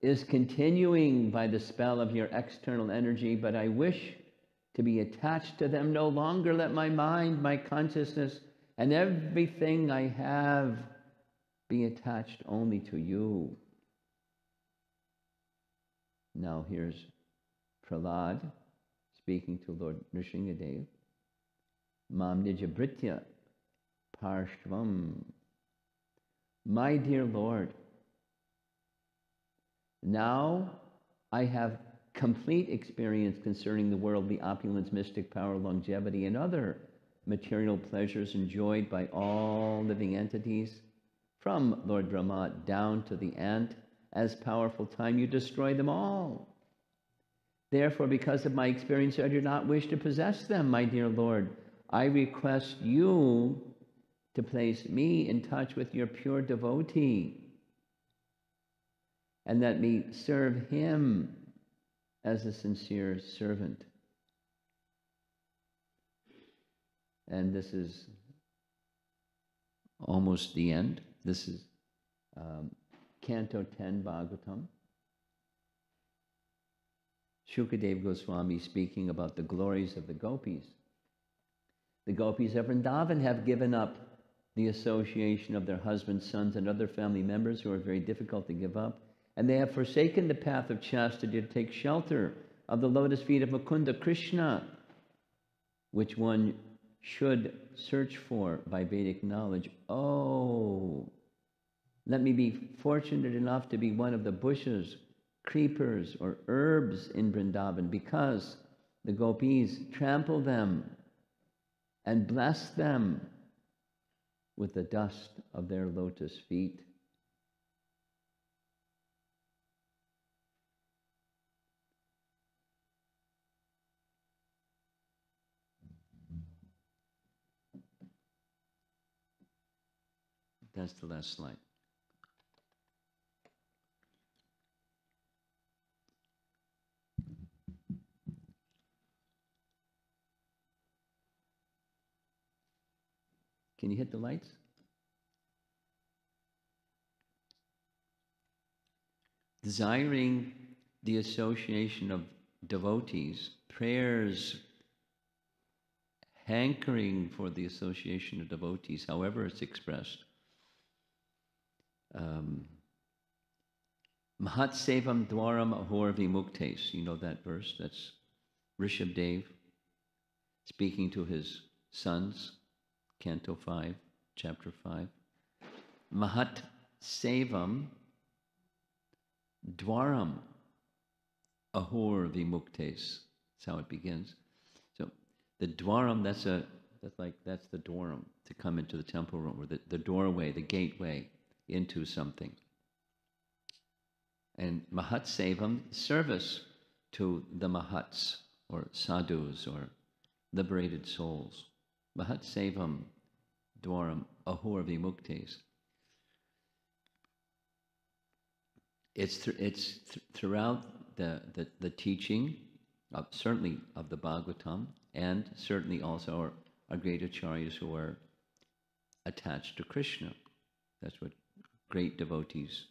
B: "Is continuing by the spell of your external energy, but I wish to be attached to them no longer. Let my mind, my consciousness, and everything I have be attached only to you." Now here's Prahlad speaking to Lord Nrsingadev. "Mam nijabritya parshvam." My dear Lord, now I have complete experience concerning the worldly opulence, mystic power, longevity, and other material pleasures enjoyed by all living entities, from Lord Brahma down to the ant, as powerful time, you destroy them all. Therefore, because of my experience, I do not wish to possess them, my dear Lord. I request you to place me in touch with your pure devotee, and let me serve him as a sincere servant. And this is almost the end. This is Canto 10, Bhagavatam. Shukadeva Goswami speaking about the glories of the gopis. The gopis of Vrindavan have given up the association of their husbands, sons, and other family members who are very difficult to give up, and they have forsaken the path of chastity to take shelter of the lotus feet of Mukunda Krishna, which one should search for by Vedic knowledge. Oh, let me be fortunate enough to be one of the bushes, creepers, or herbs in Vrindavan, because the gopis trample them and bless them with the dust of their lotus feet. That's the last slide. Can you hit the lights? Desiring the association of devotees, prayers, hankering for the association of devotees, however it's expressed. Mahat Sevam Dwaram Ahor Vimuktes. You know that verse? That's Rishabdev speaking to his sons, Canto 5, Chapter 5. Mahat Sevam Dwaram Ahor Vimuktes. That's how it begins. So the Dwaram, that's the Dwaram to come into the temple room, or the doorway, the gateway into something. And Mahat Sevam, service to the Mahats, or sadhus, or liberated souls. Mahat Sevam Dwaram Ahor Vimuktes. It's throughout the teaching, certainly of the Bhagavatam, and certainly also our great acharyas who are attached to Krishna. That's what great devotees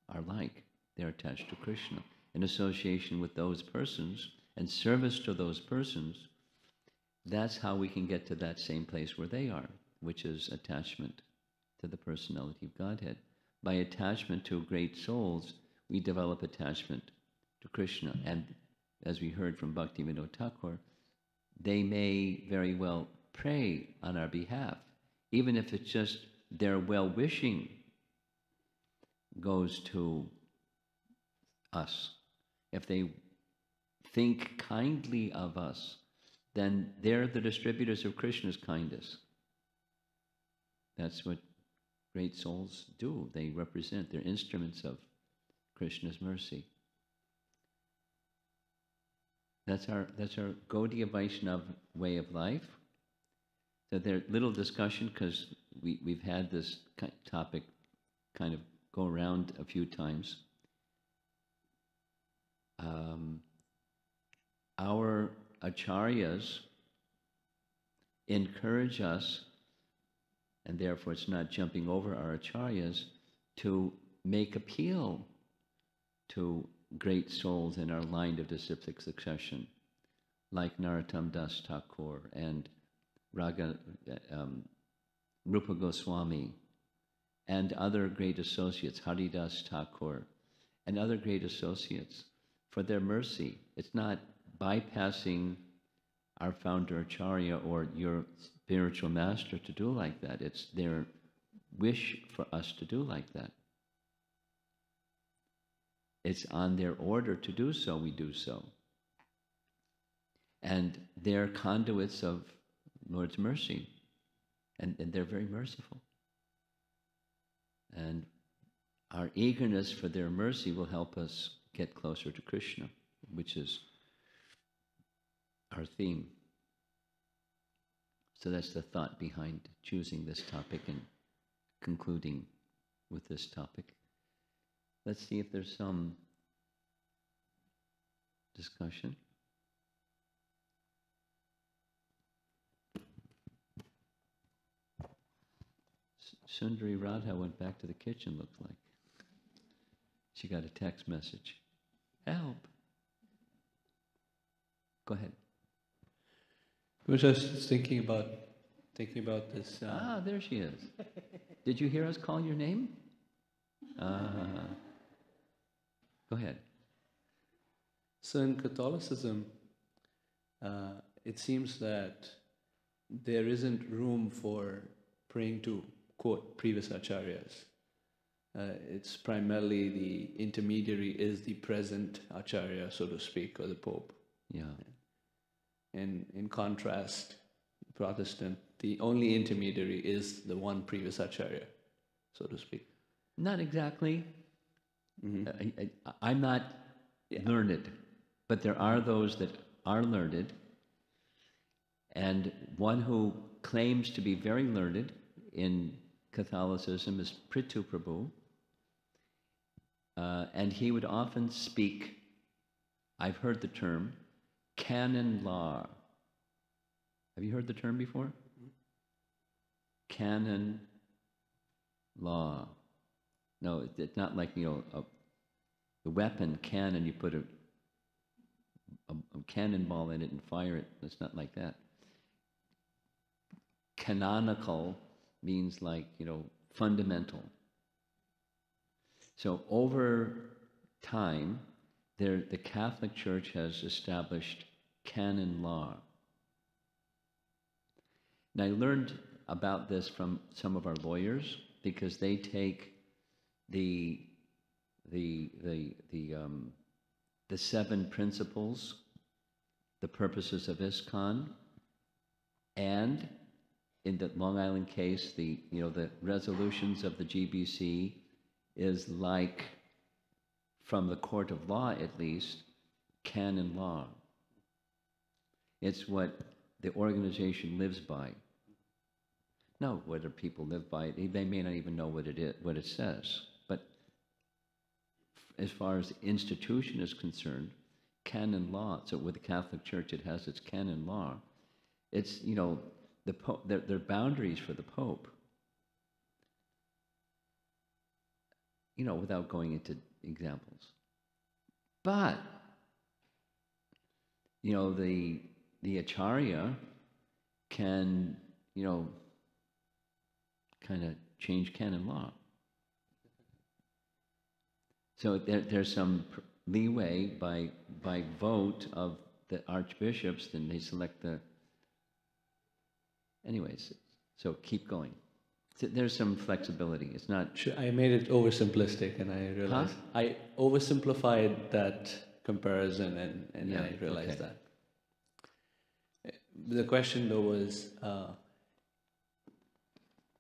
B: are like. They're attached to Krishna. In association with those persons and service to those persons, that's how we can get to that same place where they are, which is attachment to the personality of Godhead. By attachment to great souls, we develop attachment to Krishna. And as we heard from Bhaktivinoda Thakur, they may very well pray on our behalf, even if it's just their well-wishing goes to us. If they think kindly of us, then they're the distributors of Krishna's kindness. That's what great souls do. They represent, they're instruments of Krishna's mercy. That's our Gaudiya Vaishnava way of life. So there's little discussion because we've had this topic kind of go around a few times. Our acharyas encourage us, and therefore it's not jumping over our acharyas, to make appeal to great souls in our line of disciplic succession, like Narottam Das Thakur and Rupa Goswami, and other great associates, Haridas Thakur, and other great associates, for their mercy. It's not bypassing our founder Acharya or your spiritual master to do like that. It's their wish for us to do like that. it's on their order to do so, we do so. And they're conduits of Lord's mercy, and they're very merciful. And our eagerness for their mercy will help us get closer to Krishna, which is our theme. So that's the thought behind choosing this topic and concluding with this topic. Let's see if there's some discussion. Sundari Radha went back to the kitchen, looks like. She got a text message. Help. Go ahead.
C: I was just thinking about this.
B: There she is. Did you hear us call your name? Go ahead.
C: So in Catholicism, it seems that there isn't room for praying to, quote, previous acharyas. It's primarily the intermediary is the present acharya, so to speak, or the Pope.
B: Yeah.
C: And in contrast, Protestant, the only intermediary is the one previous acharya, so to speak.
B: Not exactly.
C: Mm-hmm.
B: I'm not learned, but there are those that are learned, and one who claims to be very learned in Catholicism is Prithu Prabhu, and he would often speak, I've heard the term, canon law. Have you heard the term before? Mm-hmm. Canon law. No, it's not like, the weapon cannon, you put a cannonball in it and fire it. It's not like that. Canonical means like, fundamental. So over time, the Catholic Church has established canon law. And I learned about this from some of our lawyers, because they take the 7 principles, the purposes of ISKCON, and in the Long Island case, the resolutions of the GBC is like, from the court of law at least, canon law. It's what the organization lives by. Now, whether people live by it, they may not even know what it is, what it says. But as far as the institution is concerned, canon law. So with the Catholic Church, it has its canon law. It's the Pope. There are boundaries for the Pope. Without going into examples. But the acharya can kind of change canon law. So there's some leeway by vote of the archbishops, then they select the... Anyways, so keep going. So there's some flexibility. It's not...
C: Sure, I made it oversimplistic, and I realized... I oversimplified that comparison, and I realized that. The question, though, was...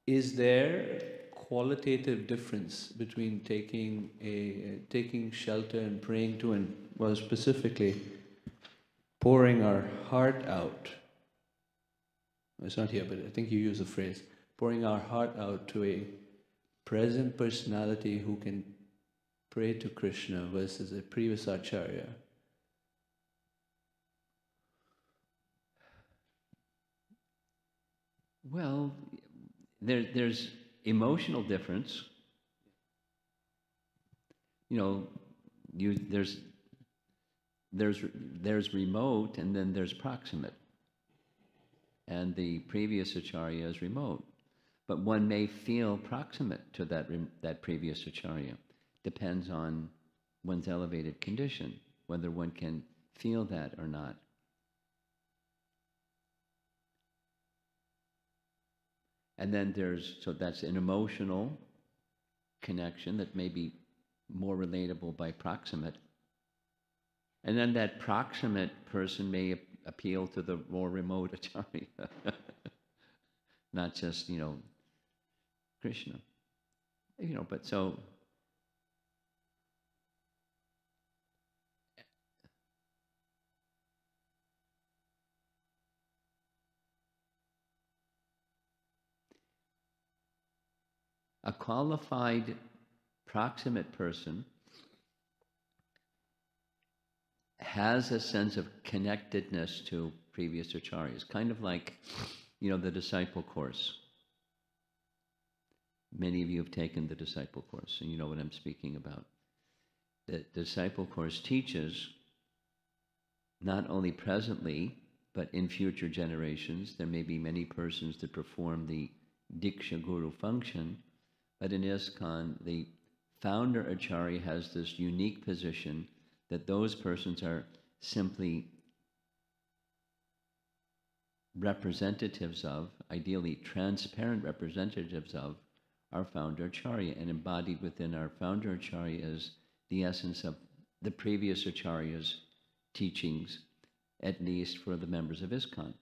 C: is there qualitative difference between taking shelter and praying to, and specifically pouring our heart out? It's not here, but I think you use the phrase, pouring our heart out to a present personality who can pray to Krishna versus a previous acharya.
B: Well, there's emotional difference. There's remote, and then there's proximate. And the previous acharya is remote. But one may feel proximate to that previous acharya. Depends on one's elevated condition, whether one can feel that or not. And then so that's an emotional connection that may be more relatable by proximate. And then that proximate person may appeal to the more remote acharya, not just, Krishna. But so a qualified proximate person has a sense of connectedness to previous acharyas, kind of like, the disciple course. Many of you have taken the disciple course, and you know what I'm speaking about. The disciple course teaches not only presently, but in future generations. There may be many persons that perform the Diksha Guru function, but in ISKCON, the founder Acharya has this unique position that those persons are simply representatives of, ideally transparent representatives of, our founder Acharya, and embodied within our founder Acharya is the essence of the previous Acharya's teachings, at least for the members of ISKCON.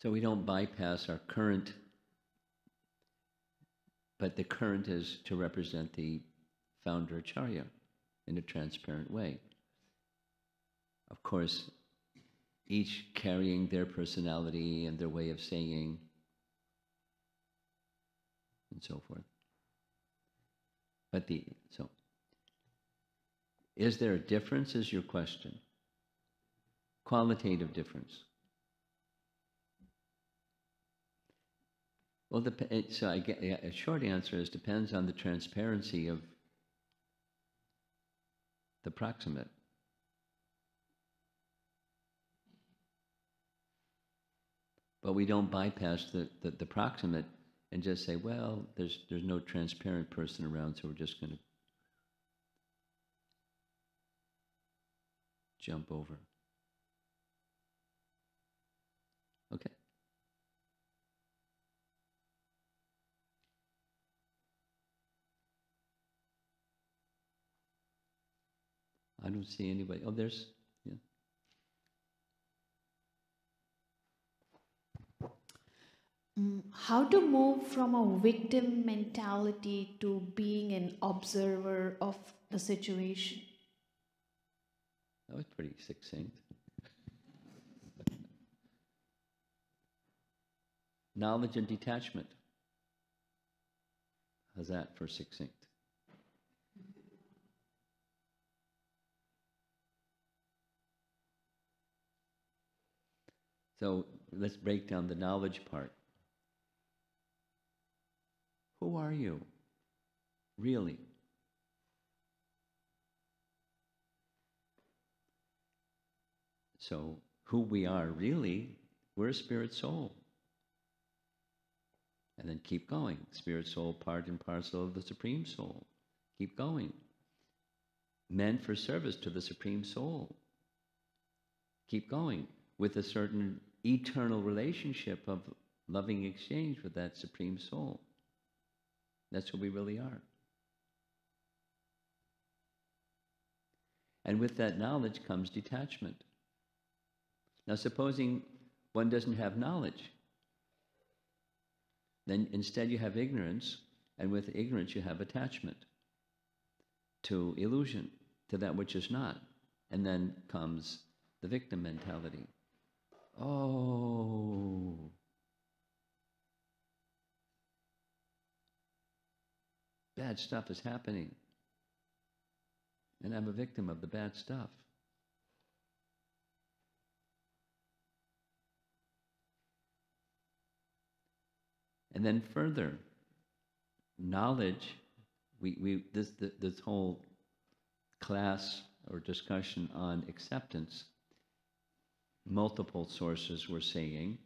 B: So we don't bypass our current, but the current is to represent the founder Acharya in a transparent way. Of course, each carrying their personality and their way of saying, and so forth. But is there a difference, is your question? Qualitative difference. Well, so I get a short answer is depends on the transparency of the proximate. But we don't bypass the proximate and just say, well, there's no transparent person around, so we're just going to jump over. Okay. I don't see anybody. Oh, there's, yeah.
D: How to move from a victim mentality to being an observer of the situation?
B: That was pretty succinct. Knowledge and detachment. How's that for succinct? So let's break down the knowledge part. Who are you, really? So who we are really, we're a spirit soul. And then keep going. Spirit soul, part and parcel of the Supreme Soul. Keep going. Meant for service to the Supreme Soul. Keep going with a certain eternal relationship of loving exchange with that Supreme Soul. That's who we really are. And with that knowledge comes detachment. Now, supposing one doesn't have knowledge, then instead you have ignorance, and with ignorance you have attachment to illusion, to that which is not. And then comes the victim mentality. Oh, bad stuff is happening, and I'm a victim of the bad stuff. And then further, knowledge, this whole class or discussion on acceptance, multiple sources were saying,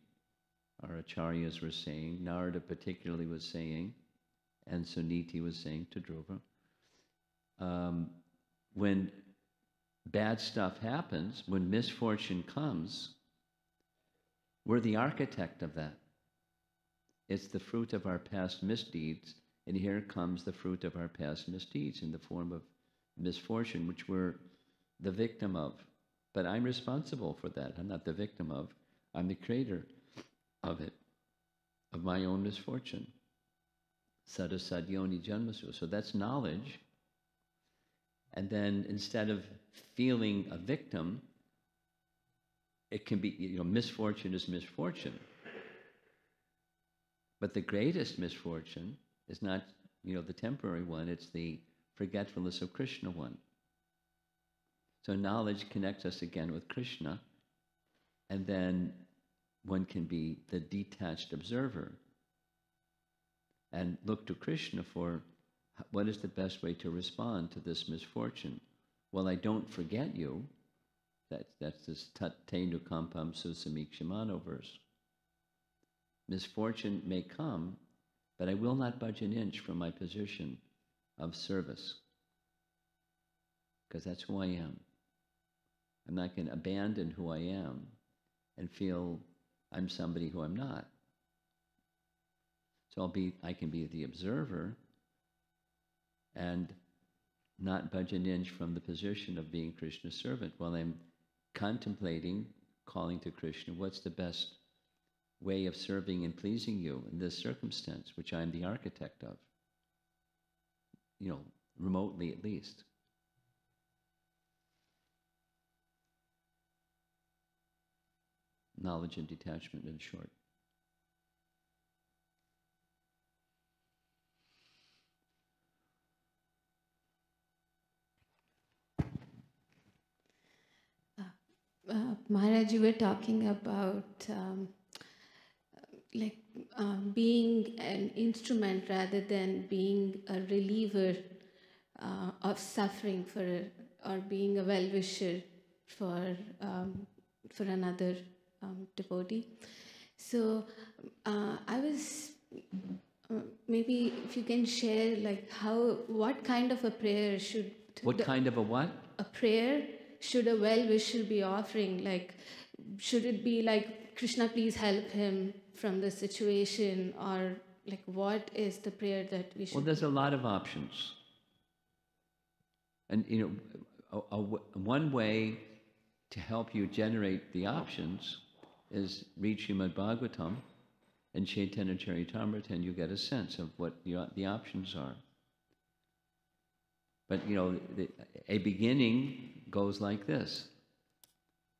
B: our acharyas were saying, Narada particularly was saying, and Suniti was saying to Dhruva, when bad stuff happens, when misfortune comes, we're the architect of that. It's the fruit of our past misdeeds, And here comes the fruit of our past misdeeds in the form of misfortune, which we're the victim of. But I'm responsible for that. I'm not the victim of. I'm the creator of it, of my own misfortune. Sadhu sadyoni janmasu. So that's knowledge. And then instead of feeling a victim, it can be, misfortune is misfortune. But the greatest misfortune is not, the temporary one, it's the forgetfulness of Krishna one. So knowledge connects us again with Krishna, and then one can be the detached observer and look to Krishna for what is the best way to respond to this misfortune. Well, I don't forget you. That's this tat tenu kampam susamikshimano verse. Misfortune may come, but I will not budge an inch from my position of service, because that's who I am. I'm not going to abandon who I am and feel I'm somebody who I'm not. So I can be the observer and not budge an inch from the position of being Krishna's servant while I'm contemplating, calling to Krishna, what's the best way of serving and pleasing you in this circumstance, which I'm the architect of, remotely at least. Knowledge and detachment, in short.
D: Maharaj, you were talking about being an instrument rather than being a reliever of suffering or being a well-wisher for another devotee. So I was maybe if you can share what kind of a prayer should
B: what kind of a what?
D: A prayer should a well-wisher be offering? Should it be like, Krishna, please help him from the situation, or what is the prayer that we should?
B: Well, there's a lot of options, and one way to help you generate the options is read Srimad Bhagavatam and Chaitanya Charitamrita, and you get a sense of what the options are. But a beginning goes like this: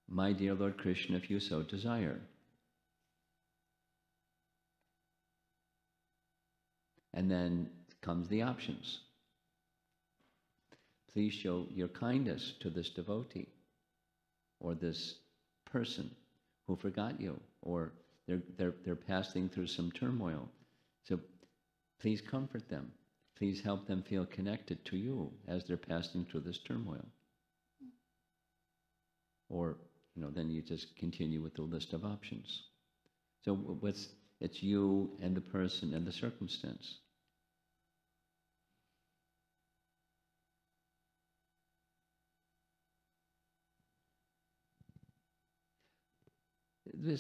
B: my dear Lord Krishna, if you so desire. And then comes the options. Please show your kindness to this devotee or this person who forgot you, or they're passing through some turmoil. So please comfort them. Please help them feel connected to you as they're passing through this turmoil. Or, then you just continue with the list of options. So it's you and the person and the circumstance.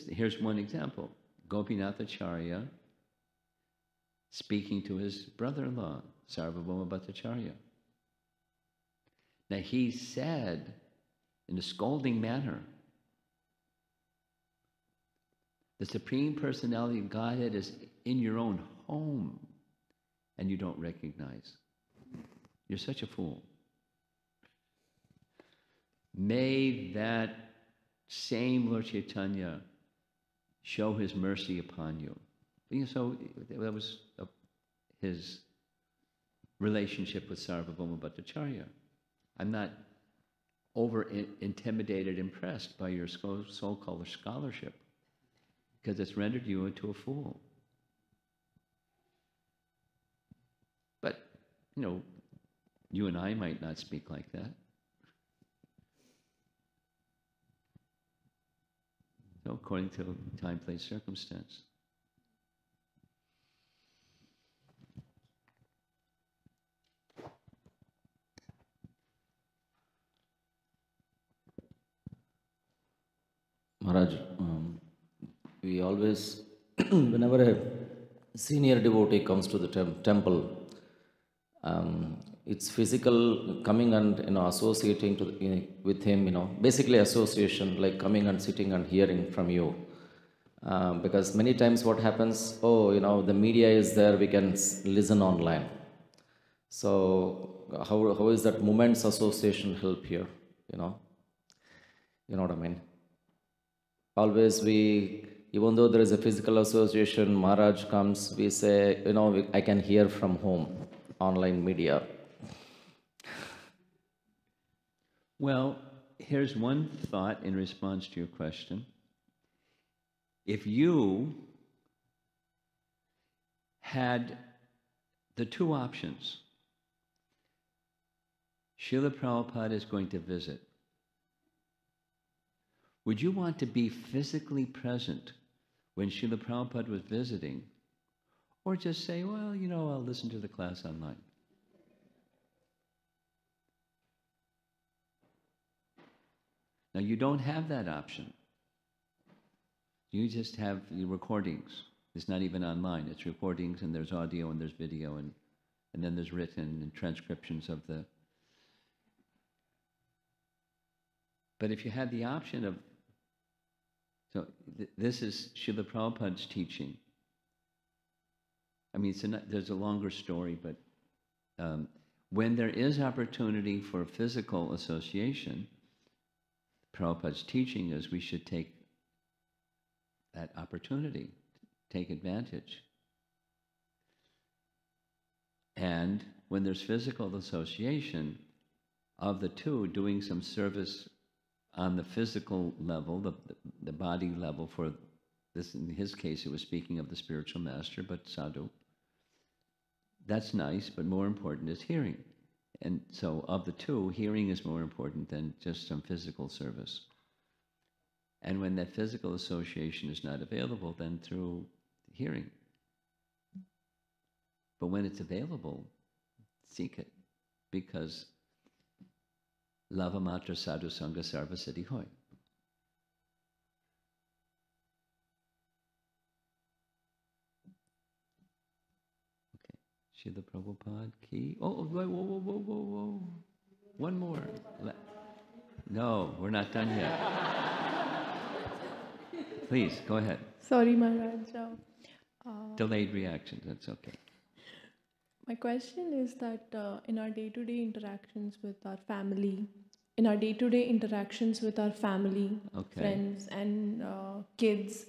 B: Here's one example. Gopinathacharya speaking to his brother-in-law, Sarvabhauma Bhattacharya. Now he said in a scolding manner, the Supreme Personality of Godhead is in your own home and you don't recognize. You're such a fool. May that same Lord Chaitanya show his mercy upon you. So that was his relationship with Sarvabhauma Bhattacharya. I'm not intimidated, impressed by your so-called scholarship, because it's rendered you into a fool. But, you and I might not speak like that. So according to time, place, circumstance.
E: Maharaj, we always, whenever senior devotee comes to the temple, it's physical coming and associating with him, basically association, like coming and sitting and hearing from you. Because many times what happens, the media is there, we can listen online. So how is that moments association help here? You know what I mean? Always even though there is a physical association, Maharaj comes, we say, I can hear from home, online media.
B: Well, here's one thought in response to your question. If you had the two options, Srila Prabhupada is going to visit, would you want to be physically present when Srila Prabhupada was visiting, or just say, well, I'll listen to the class online? Now, you don't have that option. You just have the recordings. It's not even online. It's recordings, and there's audio, and there's video, and then there's written and transcriptions of the... But if you had the option of... So this is Srila Prabhupada's teaching. I mean, there's a longer story, but when there is opportunity for physical association, Prabhupada's teaching is we should take that opportunity, take advantage. And when there's physical association, of the two, doing some service on the physical level, the body level, for this, in his case, it was speaking of the spiritual master, but Sadhu. That's nice, but more important is hearing. And so of the two, hearing is more important than just some physical service. And when that physical association is not available, then through hearing. But when it's available, seek it. Because lava matra sadhu sanga sarva siddhi hoy. Okay. Srila Prabhupada ki. Oh, whoa. One more. No, we're not done yet. Please, go ahead.
F: Sorry, Maharaj.
B: Delayed reaction, that's okay.
F: My question is that in our day-to-day interactions with our family, friends and kids,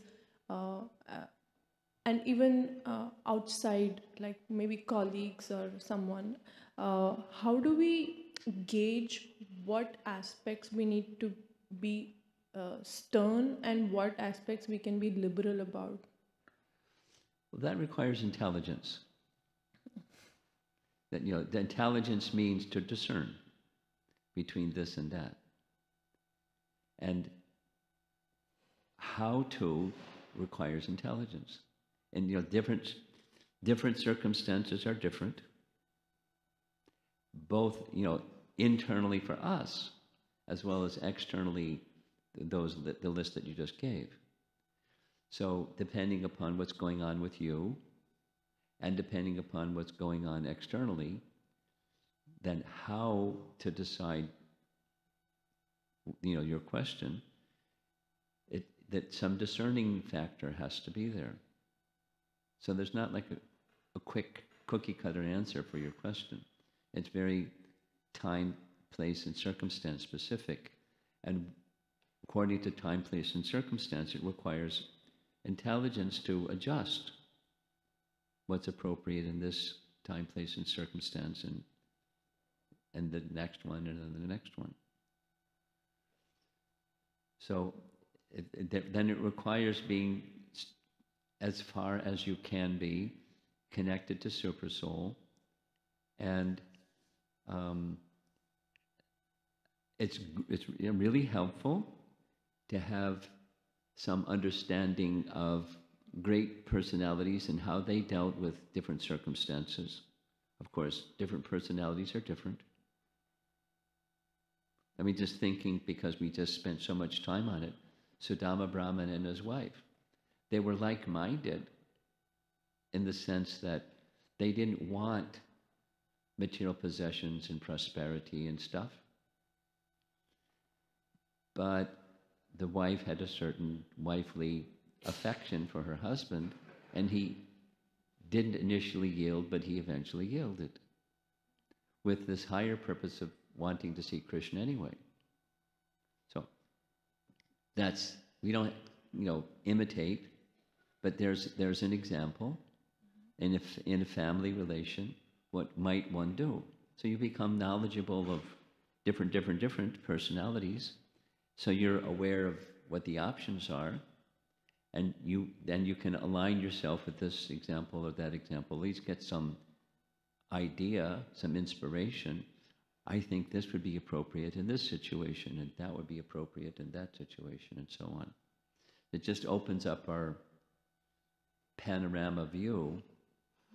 F: and even outside, like maybe colleagues or someone, how do we gauge what aspects we need to be stern and what aspects we can be liberal about?
B: Well, that requires intelligence. That, the intelligence means to discern between this and that. And how to requires intelligence. And different circumstances are different. Both, internally for us, as well as externally, the list that you just gave. So depending upon what's going on with you, and depending upon what's going on externally, then how to decide, your question, that some discerning factor has to be there. So there's not like a quick cookie-cutter answer for your question. It's very time, place, and circumstance specific. And according to time, place, and circumstance, it requires intelligence to adjust what's appropriate in this time, place, and circumstance, and the next one, and then the next one. So then it requires being, as far as you can be, connected to Super Soul, and it's really helpful to have some understanding of great personalities and how they dealt with different circumstances. Of course, different personalities are different. I mean, just thinking, because we just spent so much time on it, Sudama Brahman and his wife, they were like-minded, in the sense that they didn't want material possessions and prosperity and stuff. But the wife had a certain wifely affection for her husband, and he didn't initially yield, but he eventually yielded, with this higher purpose of wanting to see Krishna anyway. So that's, we don't, imitate, but there's an example in a family relation, what might one do? So you become knowledgeable of different personalities, so you're aware of what the options are, and then you can align yourself with this example or that example, at least get some idea, some inspiration. I think this would be appropriate in this situation, and that would be appropriate in that situation, and so on. It just opens up our panorama view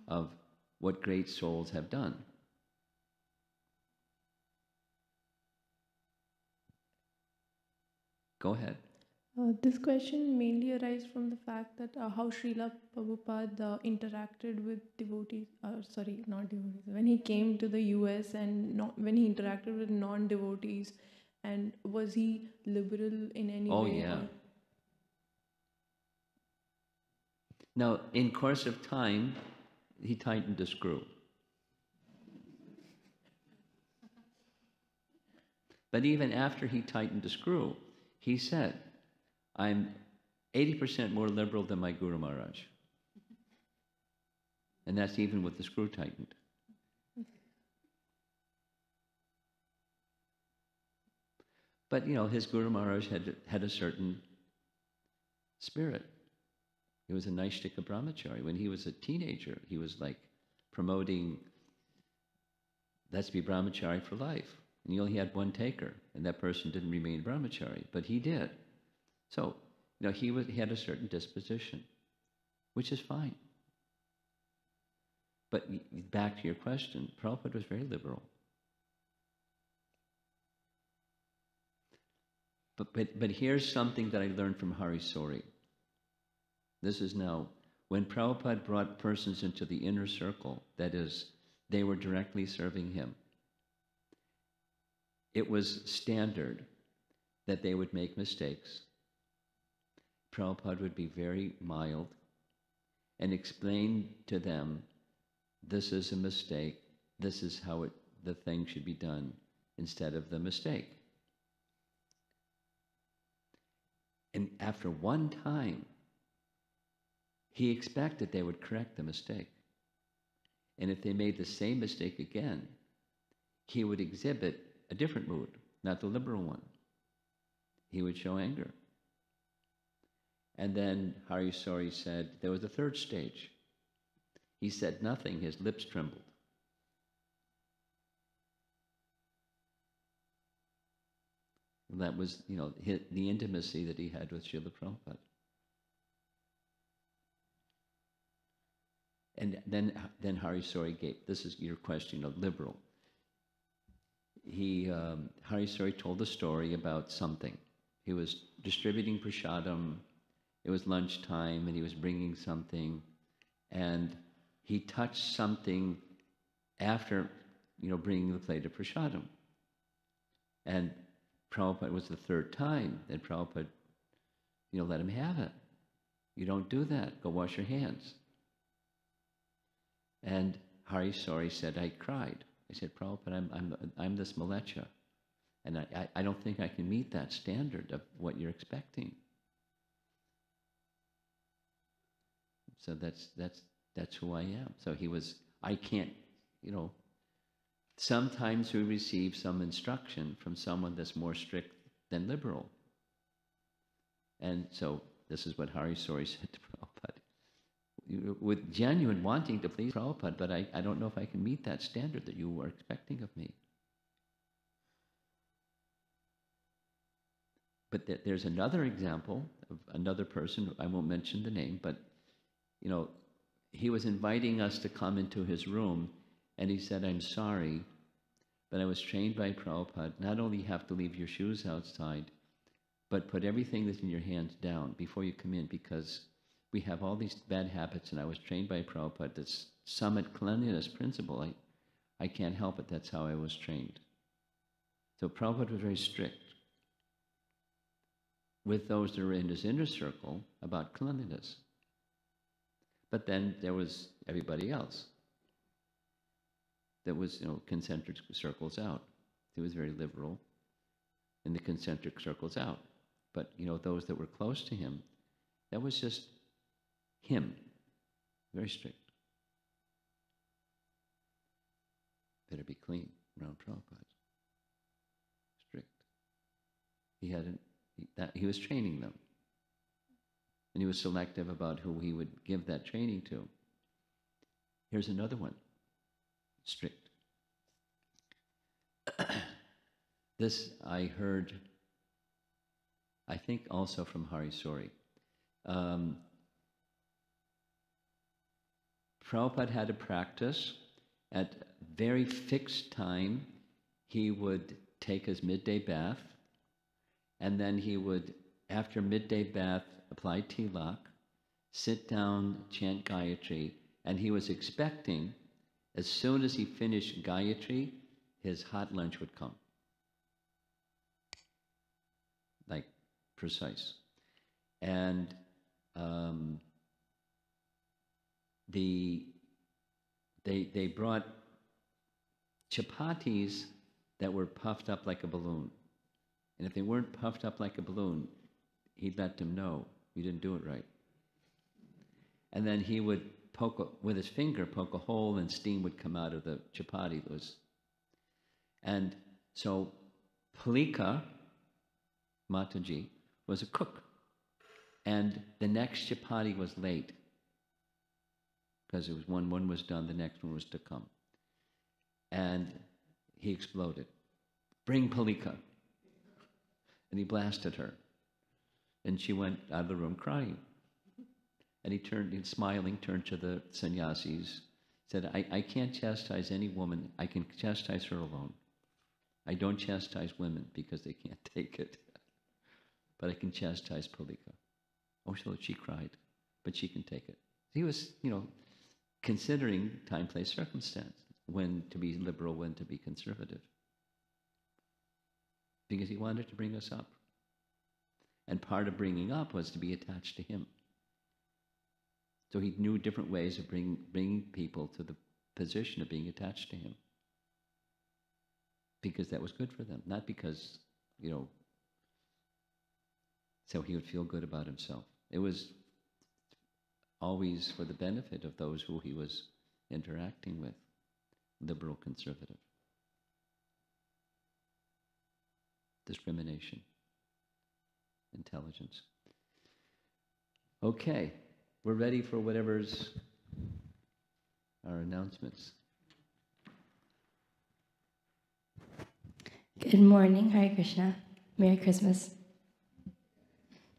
B: of what great souls have done. Go ahead.
F: This question mainly arises from the fact that how Srila Prabhupada interacted with devotees, not devotees, when he came to the US and when he interacted with non-devotees, and was he liberal in any way?
B: Oh, yeah. Now, in course of time, he tightened the screw. But even after he tightened the screw, he said, I'm 80% more liberal than my Guru Maharaj. And that's even with the screw tightened. But, his Guru Maharaj had a certain spirit. He was a Naishtika brahmachari. When he was a teenager, he was like promoting, let's be brahmachari for life. And he only had one taker, and that person didn't remain brahmachari, but he did. So, he had a certain disposition, which is fine. But back to your question, Prabhupada was very liberal. But here's something that I learned from Hari Sori. This is now, when Prabhupada brought persons into the inner circle, that is, they were directly serving him, it was standard that they would make mistakes. Prabhupada would be very mild and explain to them, this is a mistake, this is how the thing should be done, instead of the mistake. And after one time, he expected they would correct the mistake. And if they made the same mistake again, he would exhibit a different mood, not the liberal one. He would show anger. And then Hari Sori said, there was a third stage. He said nothing, his lips trembled. And that was, the intimacy that he had with Srila Prabhupada. And then Hari Sori gave, this is your question of liberal. Hari Sori told a story about something. He was distributing prasadam, it was lunchtime, and he was bringing something, and he touched something after, bringing the plate of prasadam. And Prabhupada, was the third time that Prabhupada, let him have it. You don't do that, go wash your hands. And Hari Sori said, I cried. I said, Prabhupada, I'm this malecha, and I don't think I can meet that standard of what you're expecting. So that's who I am. So I can't, sometimes we receive some instruction from someone that's more strict than liberal. And so this is what Hari Sori said to Prabhupada. With genuine wanting to please Prabhupada, but I don't know if I can meet that standard that you were expecting of me. But there's another example of another person, I won't mention the name, but he was inviting us to come into his room, and he said, I'm sorry, but I was trained by Prabhupada, not only have to leave your shoes outside, but put everything that's in your hands down before you come in, because We have all these bad habits, and I was trained by Prabhupada, this summit cleanliness principle. I can't help it, that's how I was trained. So Prabhupada was very strict with those that were in his inner circle about cleanliness. But then there was everybody else that was, concentric circles out. He was very liberal in the concentric circles out. But, those that were close to him, that was just him. Very strict. Better be clean around Prabhupada. Strict. He was training them. And he was selective about who he would give that training to. Here's another one. Strict. This I heard, I think also from Hari Sori. Prabhupada had a practice. At very fixed time, he would take his midday bath, and then he would, after midday bath, apply tilak, sit down, chant Gayatri, and he was expecting, as soon as he finished Gayatri, his hot lunch would come. Like, precise. And they brought chapatis that were puffed up like a balloon. And if they weren't puffed up like a balloon, he'd let them know, you didn't do it right. And then he would with his finger, poke a hole, and steam would come out of the chapati. And so Palika, Mataji, was a cook. And the next chapati was late, because it was one was done, the next one was to come. And he exploded. Bring Palika. And he blasted her. And she went out of the room crying. And he turned, smiling, turned to the sannyasis, said, I can't chastise any woman. I can chastise her alone. I don't chastise women because they can't take it. But I can chastise Palika. Oh, so she cried, but she can take it. He was, considering time, place, circumstance, when to be liberal, when to be conservative. Because he wanted to bring us up. And part of bringing up was to be attached to him. So he knew different ways of bringing people to the position of being attached to him. Because that was good for them, not because, so he would feel good about himself. It was always for the benefit of those who he was interacting with, liberal, conservative. Discrimination, intelligence. Okay. We're ready for whatever's our announcements.
G: Good morning, Hare Krishna. Merry Christmas.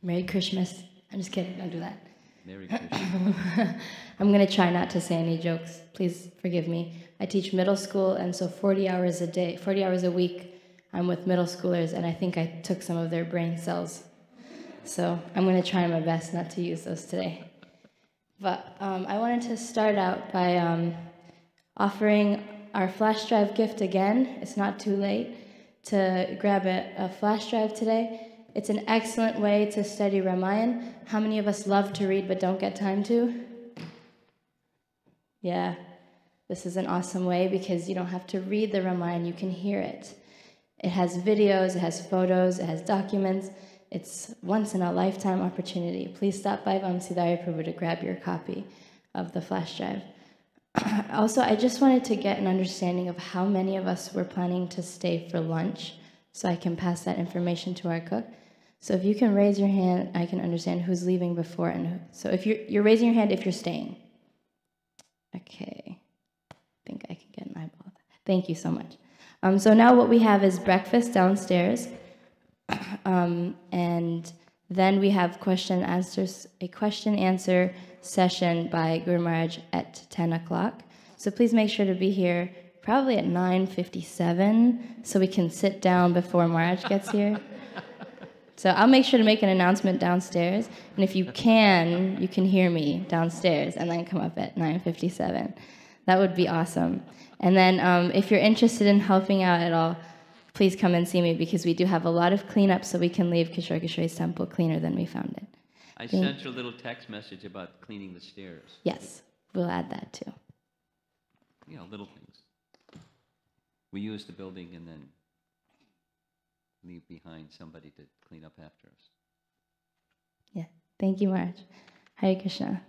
G: Merry Christmas. I'm just kidding, don't do that.
B: Merry Christmas.
G: I'm going to try not to say any jokes. Please forgive me. I teach middle school, and so 40 hours a week, I'm with middle schoolers, and I think I took some of their brain cells. So I'm going to try my best not to use those today. But I wanted to start out by offering our flash drive gift again. It's not too late to grab a flash drive today. It's an excellent way to study Ramayana. How many of us love to read but don't get time to? Yeah, this is an awesome way because you don't have to read the Ramayana, you can hear it. It has videos, it has photos, it has documents. It's once in a lifetime opportunity. Please stop by Vamsidhari Prabhu to grab your copy of the flash drive. Also, I just wanted to get an understanding of how many of us were planning to stay for lunch so I can pass that information to our cook. So if you can raise your hand, I can understand who's leaving before and who. So if you're raising your hand if you're staying. Okay. I think I can get an eyeball. Thank you so much. So now what we have is breakfast downstairs. And then we have a question-answer session by Guru Maharaj at 10 o'clock. So please make sure to be here probably at 9:57 so we can sit down before Maharaj gets here So I'll make sure to make an announcement downstairs, and if you can hear me downstairs and then come up at 9:57. That would be awesome. And then if you're interested in helping out at all, please come and see me, because we do have a lot of cleanup so we can leave Kishore Kishori's temple cleaner than we found it.
B: I sent you a little text message about cleaning the stairs.
G: Yes, we'll add that too.
B: You know, little things. We use the building and then leave behind somebody to clean up after us.
G: Yeah. Thank you, Maharaj. Hare Krishna.